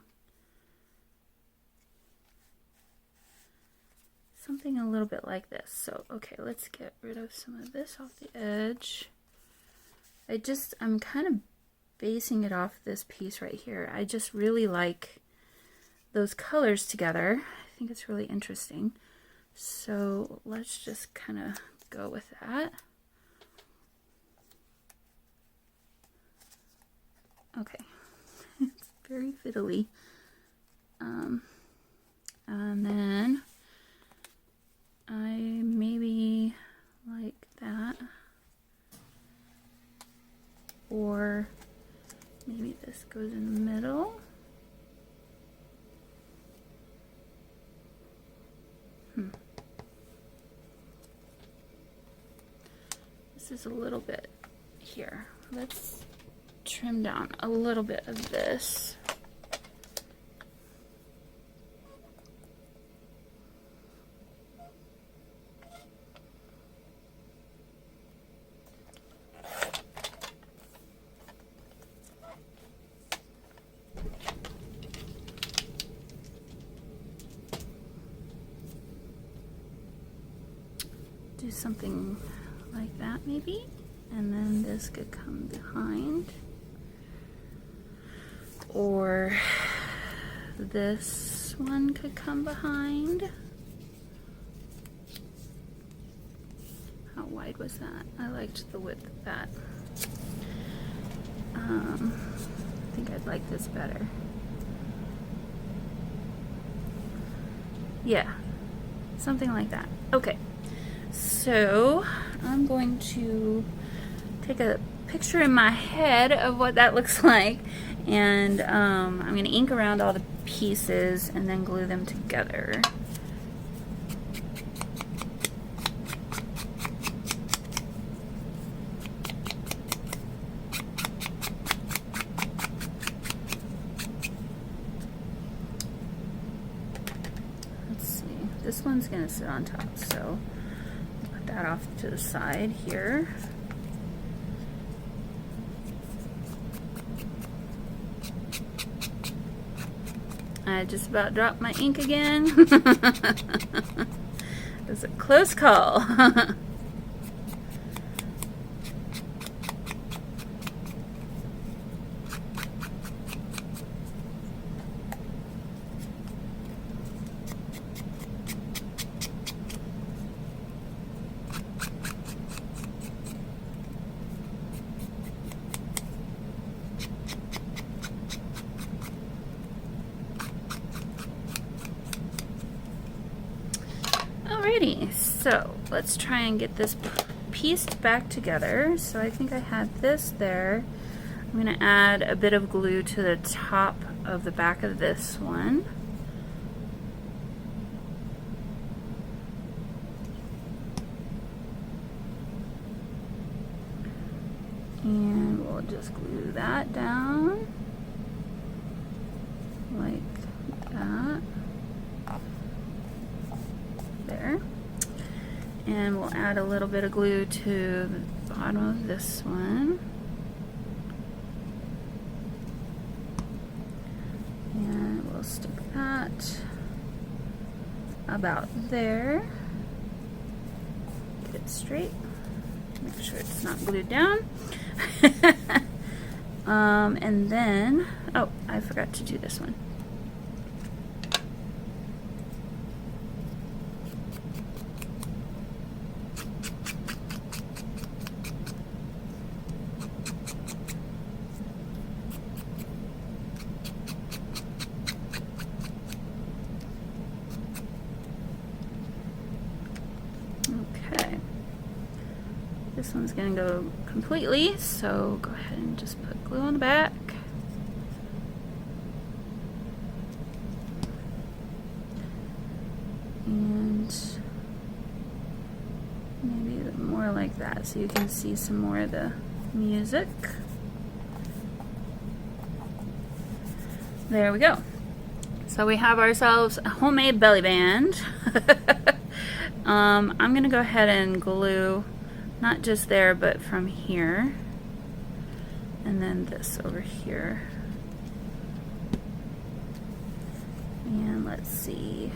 a little bit like this. So, okay, let's get rid of some of this off the edge. I'm kind of basing it off this piece right here. I just really like those colors together. I think it's really interesting. So let's just kind of go with that. Okay, it's very fiddly. And then I maybe like that. Or maybe this goes in the middle. This is a little bit here. Let's trim down a little bit of this. Do something like that maybe, and then this could come behind, or this one could come behind. How wide was that? I liked the width of that. I think I'd like this better. Yeah, something like that. Okay. So I'm going to take a picture in my head of what that looks like, and I'm going to ink around all the pieces and then glue them together. this one's going to sit on top, so put that off to the side here. I just about dropped my ink again. It was a close call. Alrighty, so let's try and get this pieced back together. So I think I had this there. I'm going to add a bit of glue to the top of the back of this one. And we'll just glue that down like that. There. And we'll add a little bit of glue to the bottom of this one. And we'll stick that about there. Get it straight. Make sure it's not glued down. And then, oh, I forgot to do this one. This one's going to go completely, so go ahead and just put glue on the back. And maybe more like that so you can see some more of the music. There we go. So we have ourselves a homemade belly band. I'm going to go ahead and glue not just there, but from here, and then this over here. And let's see,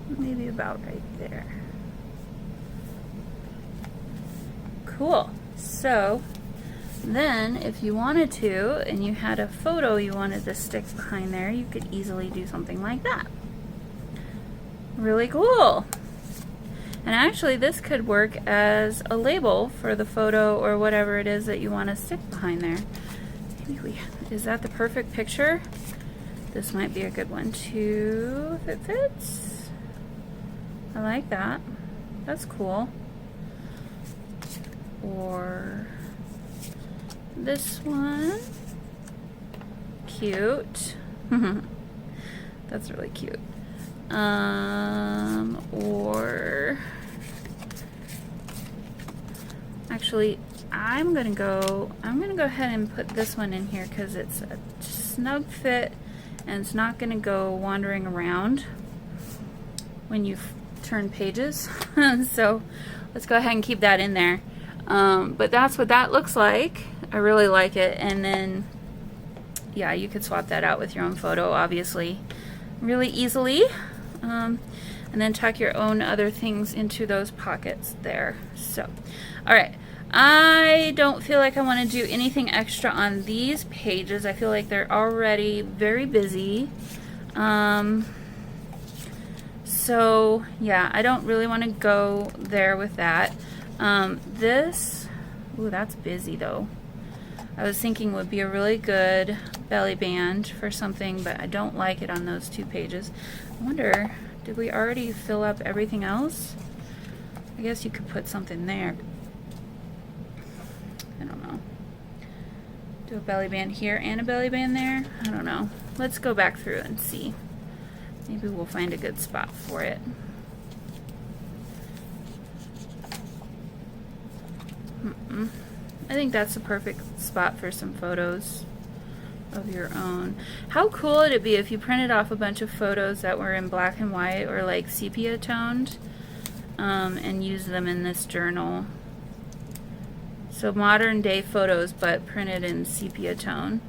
maybe about right there. Cool. So then if you wanted to, and you had a photo you wanted to stick behind there, you could easily do something like that. Really cool. And actually this could work as a label for the photo or whatever it is that you want to stick behind there. Maybe is that the perfect picture? This might be a good one too, if it fits. I like that. That's cool. Or this one. Cute. That's really cute. Or actually I'm gonna go ahead and put this one in here because it's a snug fit and it's not gonna go wandering around when you turn pages. So let's go ahead and keep that in there. But that's what that looks like. I really like it. And then yeah, you could swap that out with your own photo obviously really easily. And then tuck your own other things into those pockets there. So, alright. I don't feel like I want to do anything extra on these pages. I feel like they're already very busy. So, yeah, I don't really want to go there with that. Ooh, that's busy though. I was thinking would be a really good belly band for something, but I don't like it on those two pages. I wonder, did we already fill up everything else? I guess you could put something there. I don't know. Do a belly band here and a belly band there? I don't know. Let's go back through and see. Maybe we'll find a good spot for it. I think that's the perfect spot for some photos of your own. How cool would it be if you printed off a bunch of photos that were in black and white or like sepia toned and used them in this journal? So modern day photos but printed in sepia tone.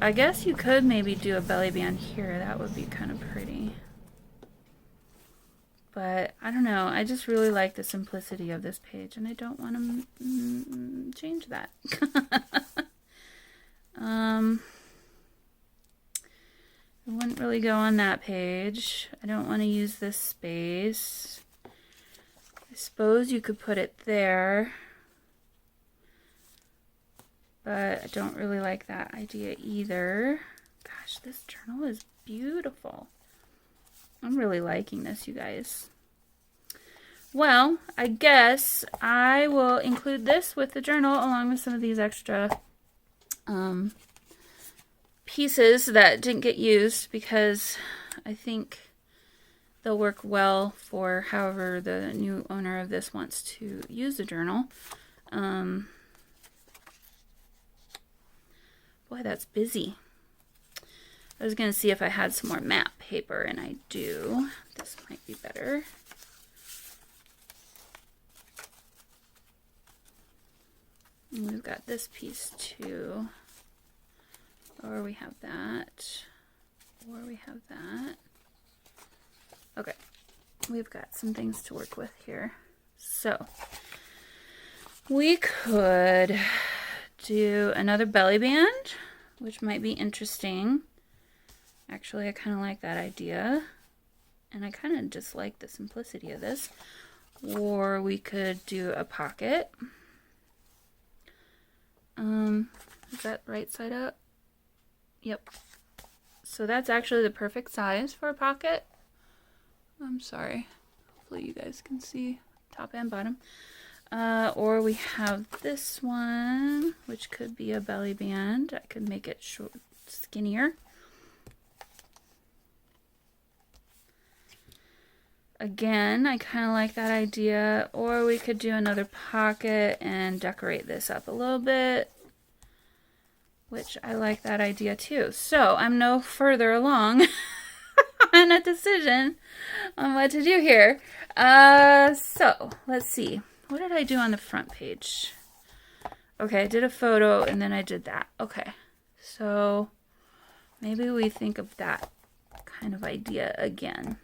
I guess you could maybe do a belly band here. That would be kind of pretty. But I don't know. I just really like the simplicity of this page, and I don't want to change that. I wouldn't really go on that page. I don't want to use this space. I suppose you could put it there, but I don't really like that idea either. Gosh, this journal is beautiful. I'm really liking this, you guys. Well, I guess I will include this with the journal along with some of these extra pieces that didn't get used, because I think they'll work well for however the new owner of this wants to use the journal. Boy, that's busy. I was going to see if I had some more map paper, and I do. This might be better. And we've got this piece too. Or we have that. Or we have that. Okay. We've got some things to work with here. So, we could do another belly band, which might be interesting. Actually, I kind of like that idea. And I kind of just like the simplicity of this. Or we could do a pocket. Is that right side up? Yep. So that's actually the perfect size for a pocket. I'm sorry. Hopefully you guys can see top and bottom. Or we have this one, which could be a belly band. I could make it short, skinnier. Again, I kind of like that idea. Or we could do another pocket and decorate this up a little bit, which I like that idea too. So I'm no further along on a decision on what to do here. So let's see. What did I do on the front page? Okay, I did a photo and then I did that. Okay, so maybe we think of that kind of idea again.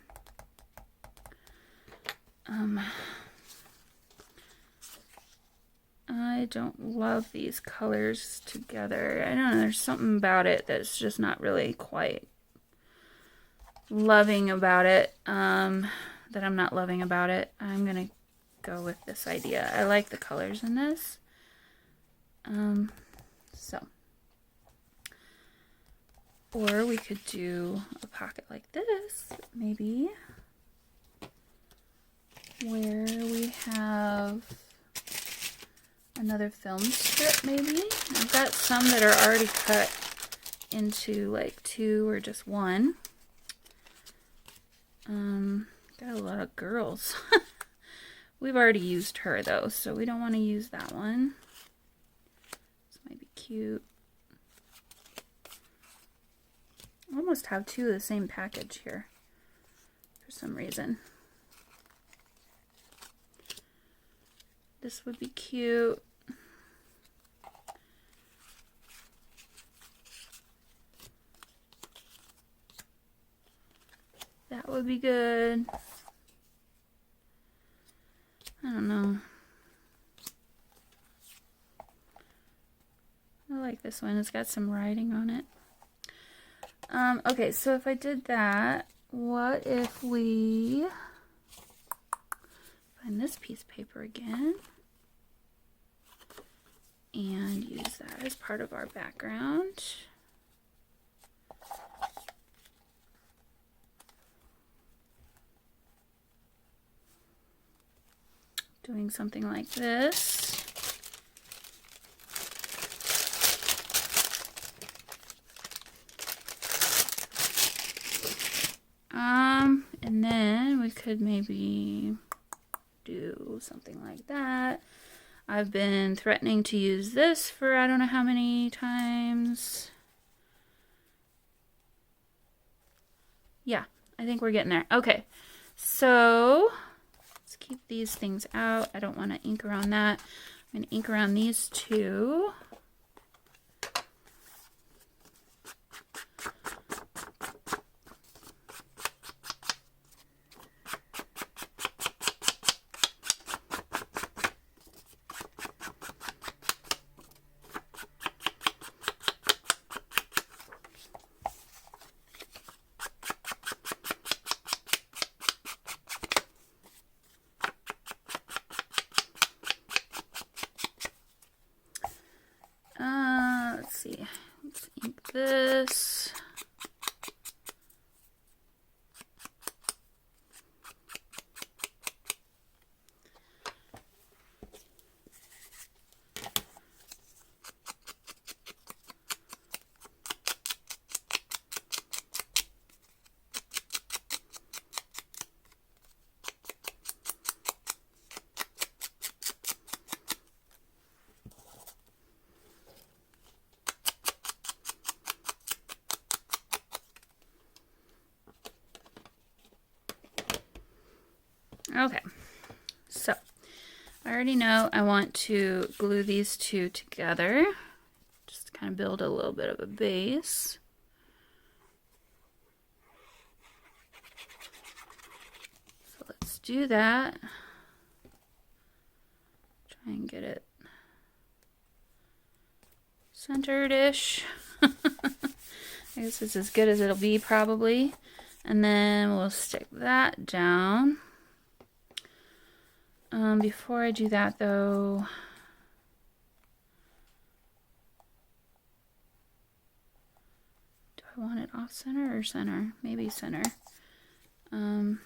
I don't love these colors together. I don't know, there's something about it that's just not really quite loving about it, that I'm not loving about it. I'm gonna go with this idea. I like the colors in this. So. Or we could do a pocket like this, maybe, where we have another film strip, maybe. I've got some that are already cut into like 2 or just 1. Got a lot of girls. We've already used her though, so we don't want to use that one. This might be cute. I almost have 2 of the same package here for some reason. This would be cute. That would be good. I don't know. I like this one. It's got some writing on it. Okay, so if I did that, what if we find this piece of paper again and use that as part of our background? Doing something like this. And then we could maybe do something like that. I've been threatening to use this for I don't know how many times. Yeah, I think we're getting there. Okay, so let's keep these things out. I don't want to ink around that. I'm going to ink around these two. Let's see. Let's ink this. Okay, so I already know I want to glue these two together, just to kind of build a little bit of a base. So let's do that. Try and get it centered-ish. I guess it's as good as it'll be probably. And then we'll stick that down. Before I do that though, do I want it off center or center? Maybe center. I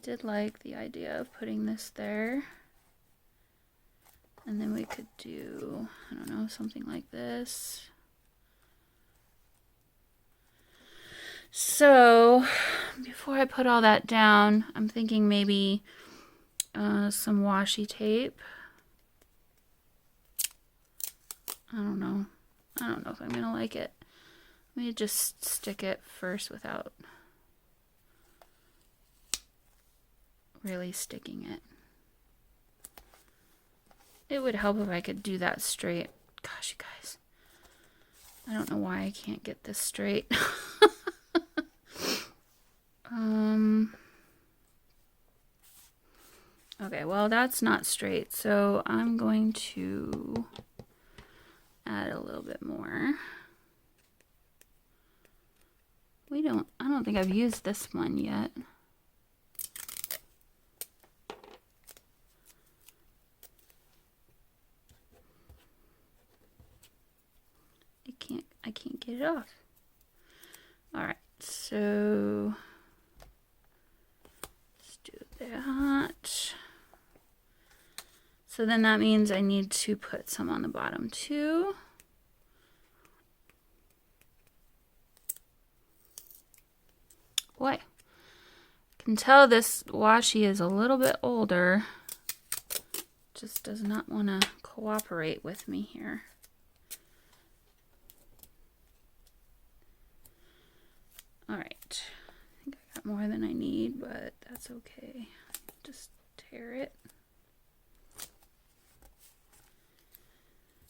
did like the idea of putting this there. And then we could do, I don't know, something like this. So before I put all that down, I'm thinking maybe some washi tape. I don't know. I don't know if I'm gonna like it. Let me just stick it first without really sticking it. It would help if I could do that straight. Gosh, you guys. I don't know why I can't get this straight. Okay, well that's not straight, so I'm going to add a little bit more. I don't think I've used this one yet. I can't get it off. All right, so let's do that. So then that means I need to put some on the bottom too. Boy, I can tell this washi is a little bit older. Just does not want to cooperate with me here. All right, I think I got more than I need, but that's okay. Just tear it.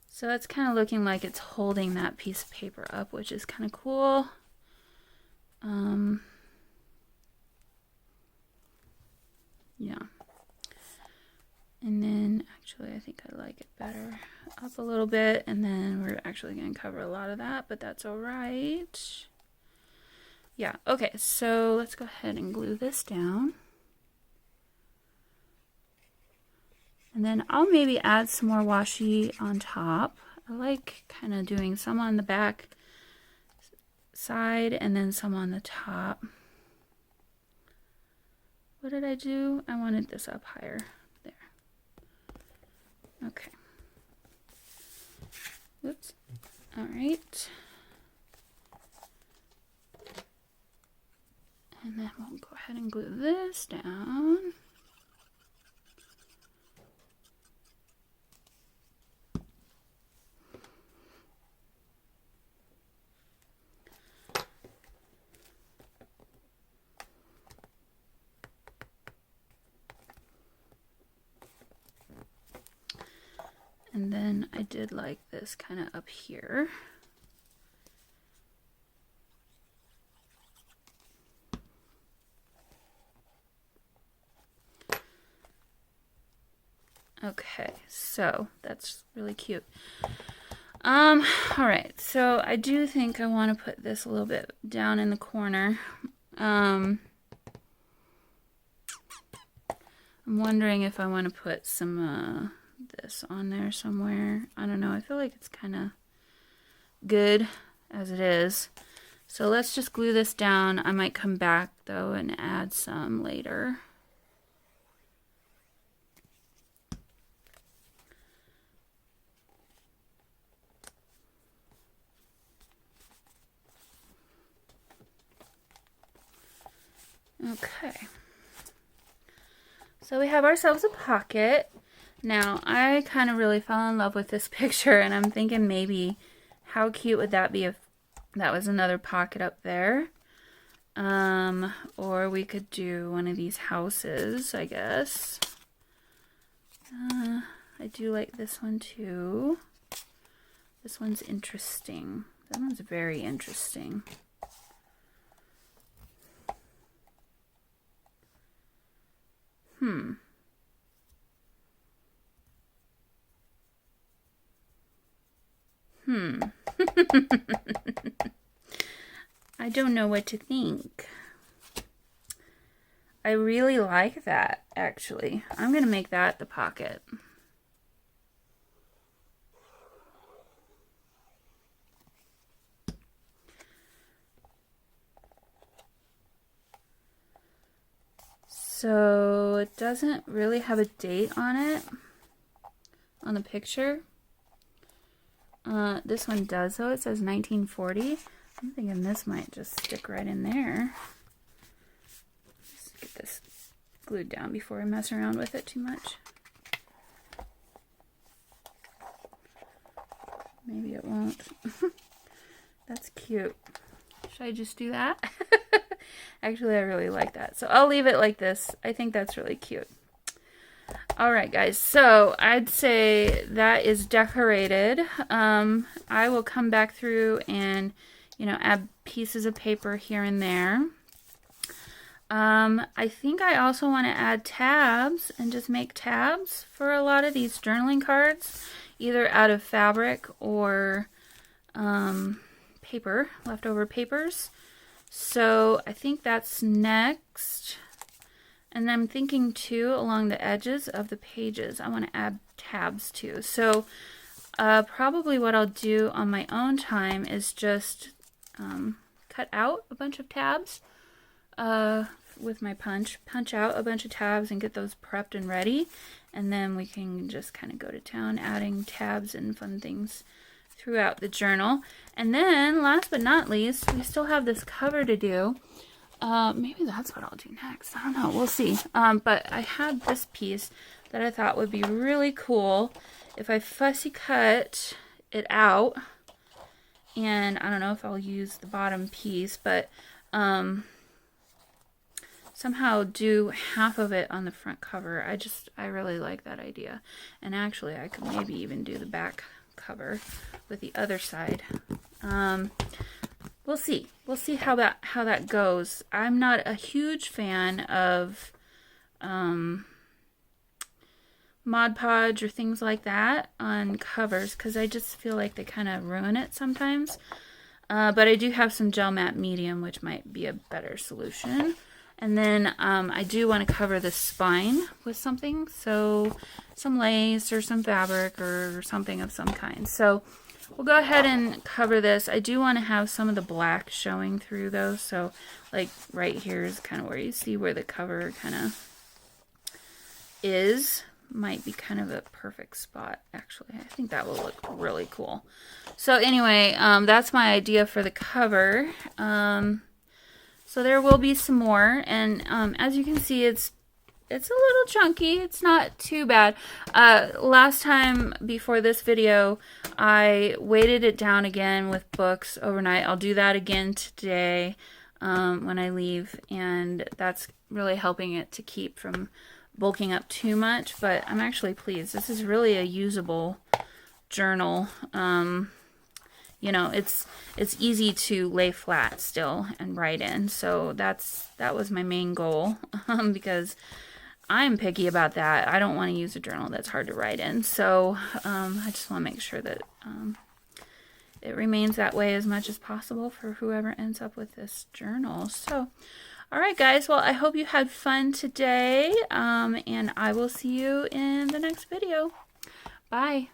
So it's kind of looking like it's holding that piece of paper up, which is kind of cool. Yeah. And then actually I think I like it better up a little bit, and then we're actually going to cover a lot of that, but that's all right. Yeah, okay, so let's go ahead and glue this down. And then I'll maybe add some more washi on top. I like kind of doing some on the back side and then some on the top. What did I do? I wanted this up higher. There. Okay. Whoops. All right. And then we'll go ahead and glue this down. And then I did like this kind of up here. Okay, so that's really cute. All right, so I do think I want to put this a little bit down in the corner. I'm wondering if I want to put some this on there somewhere. I don't know. I feel like it's kind of good as it is. So let's just glue this down. I might come back though and add some later. Okay, so we have ourselves a pocket. Now, I kind of really fell in love with this picture, and I'm thinking maybe how cute would that be if that was another pocket up there? Or we could do one of these houses, I guess. I do like this one too. This one's interesting. That one's very interesting. I don't know what to think. I really like that, actually. I'm going to make that the pocket. So it doesn't really have a date on it, on the picture. This one does though, it says 1940. I'm thinking this might just stick right in there. Just get this glued down before I mess around with it too much. Maybe it won't. That's cute. Should I just do that? Actually, I really like that. So I'll leave it like this. I think that's really cute. Alright guys, so I'd say that is decorated. I will come back through and, you know, add pieces of paper here and there. I think I also want to add tabs and just make tabs for a lot of these journaling cards, either out of fabric or paper, leftover papers. So I think that's next. And I'm thinking too, along the edges of the pages, I want to add tabs too. So probably what I'll do on my own time is just cut out a bunch of tabs with my punch out a bunch of tabs and get those prepped and ready. And then we can just kind of go to town adding tabs and fun things throughout the journal. And then last but not least, we still have this cover to do. Maybe that's what I'll do next. I don't know. We'll see. But I had this piece that I thought would be really cool if I fussy cut it out. And I don't know if I'll use the bottom piece, but somehow do half of it on the front cover. I really like that idea. And actually, I could maybe even do the back cover with the other side. We'll see. We'll see how that goes. I'm not a huge fan of Mod Podge or things like that on covers because I just feel like they kind of ruin it sometimes. But I do have some gel matte medium, which might be a better solution. And then I do want to cover the spine with something, so some lace or some fabric or something of some kind. So we'll go ahead and cover this. I do want to have some of the black showing through though, so like right here is kind of where you see where the cover kind of is. Might be kind of a perfect spot actually. I think that will look really cool. So anyway, that's my idea for the cover. So there will be some more, and as you can see, it's a little chunky. It's not too bad. Last time before this video, I weighted it down again with books overnight. I'll do that again today when I leave, and that's really helping it to keep from bulking up too much, but I'm actually pleased. This is really a usable journal. You know, it's easy to lay flat still and write in. So that was my main goal, because I'm picky about that. I don't want to use a journal that's hard to write in. So I just want to make sure that it remains that way as much as possible for whoever ends up with this journal. So, all right, guys. Well, I hope you had fun today, and I will see you in the next video. Bye.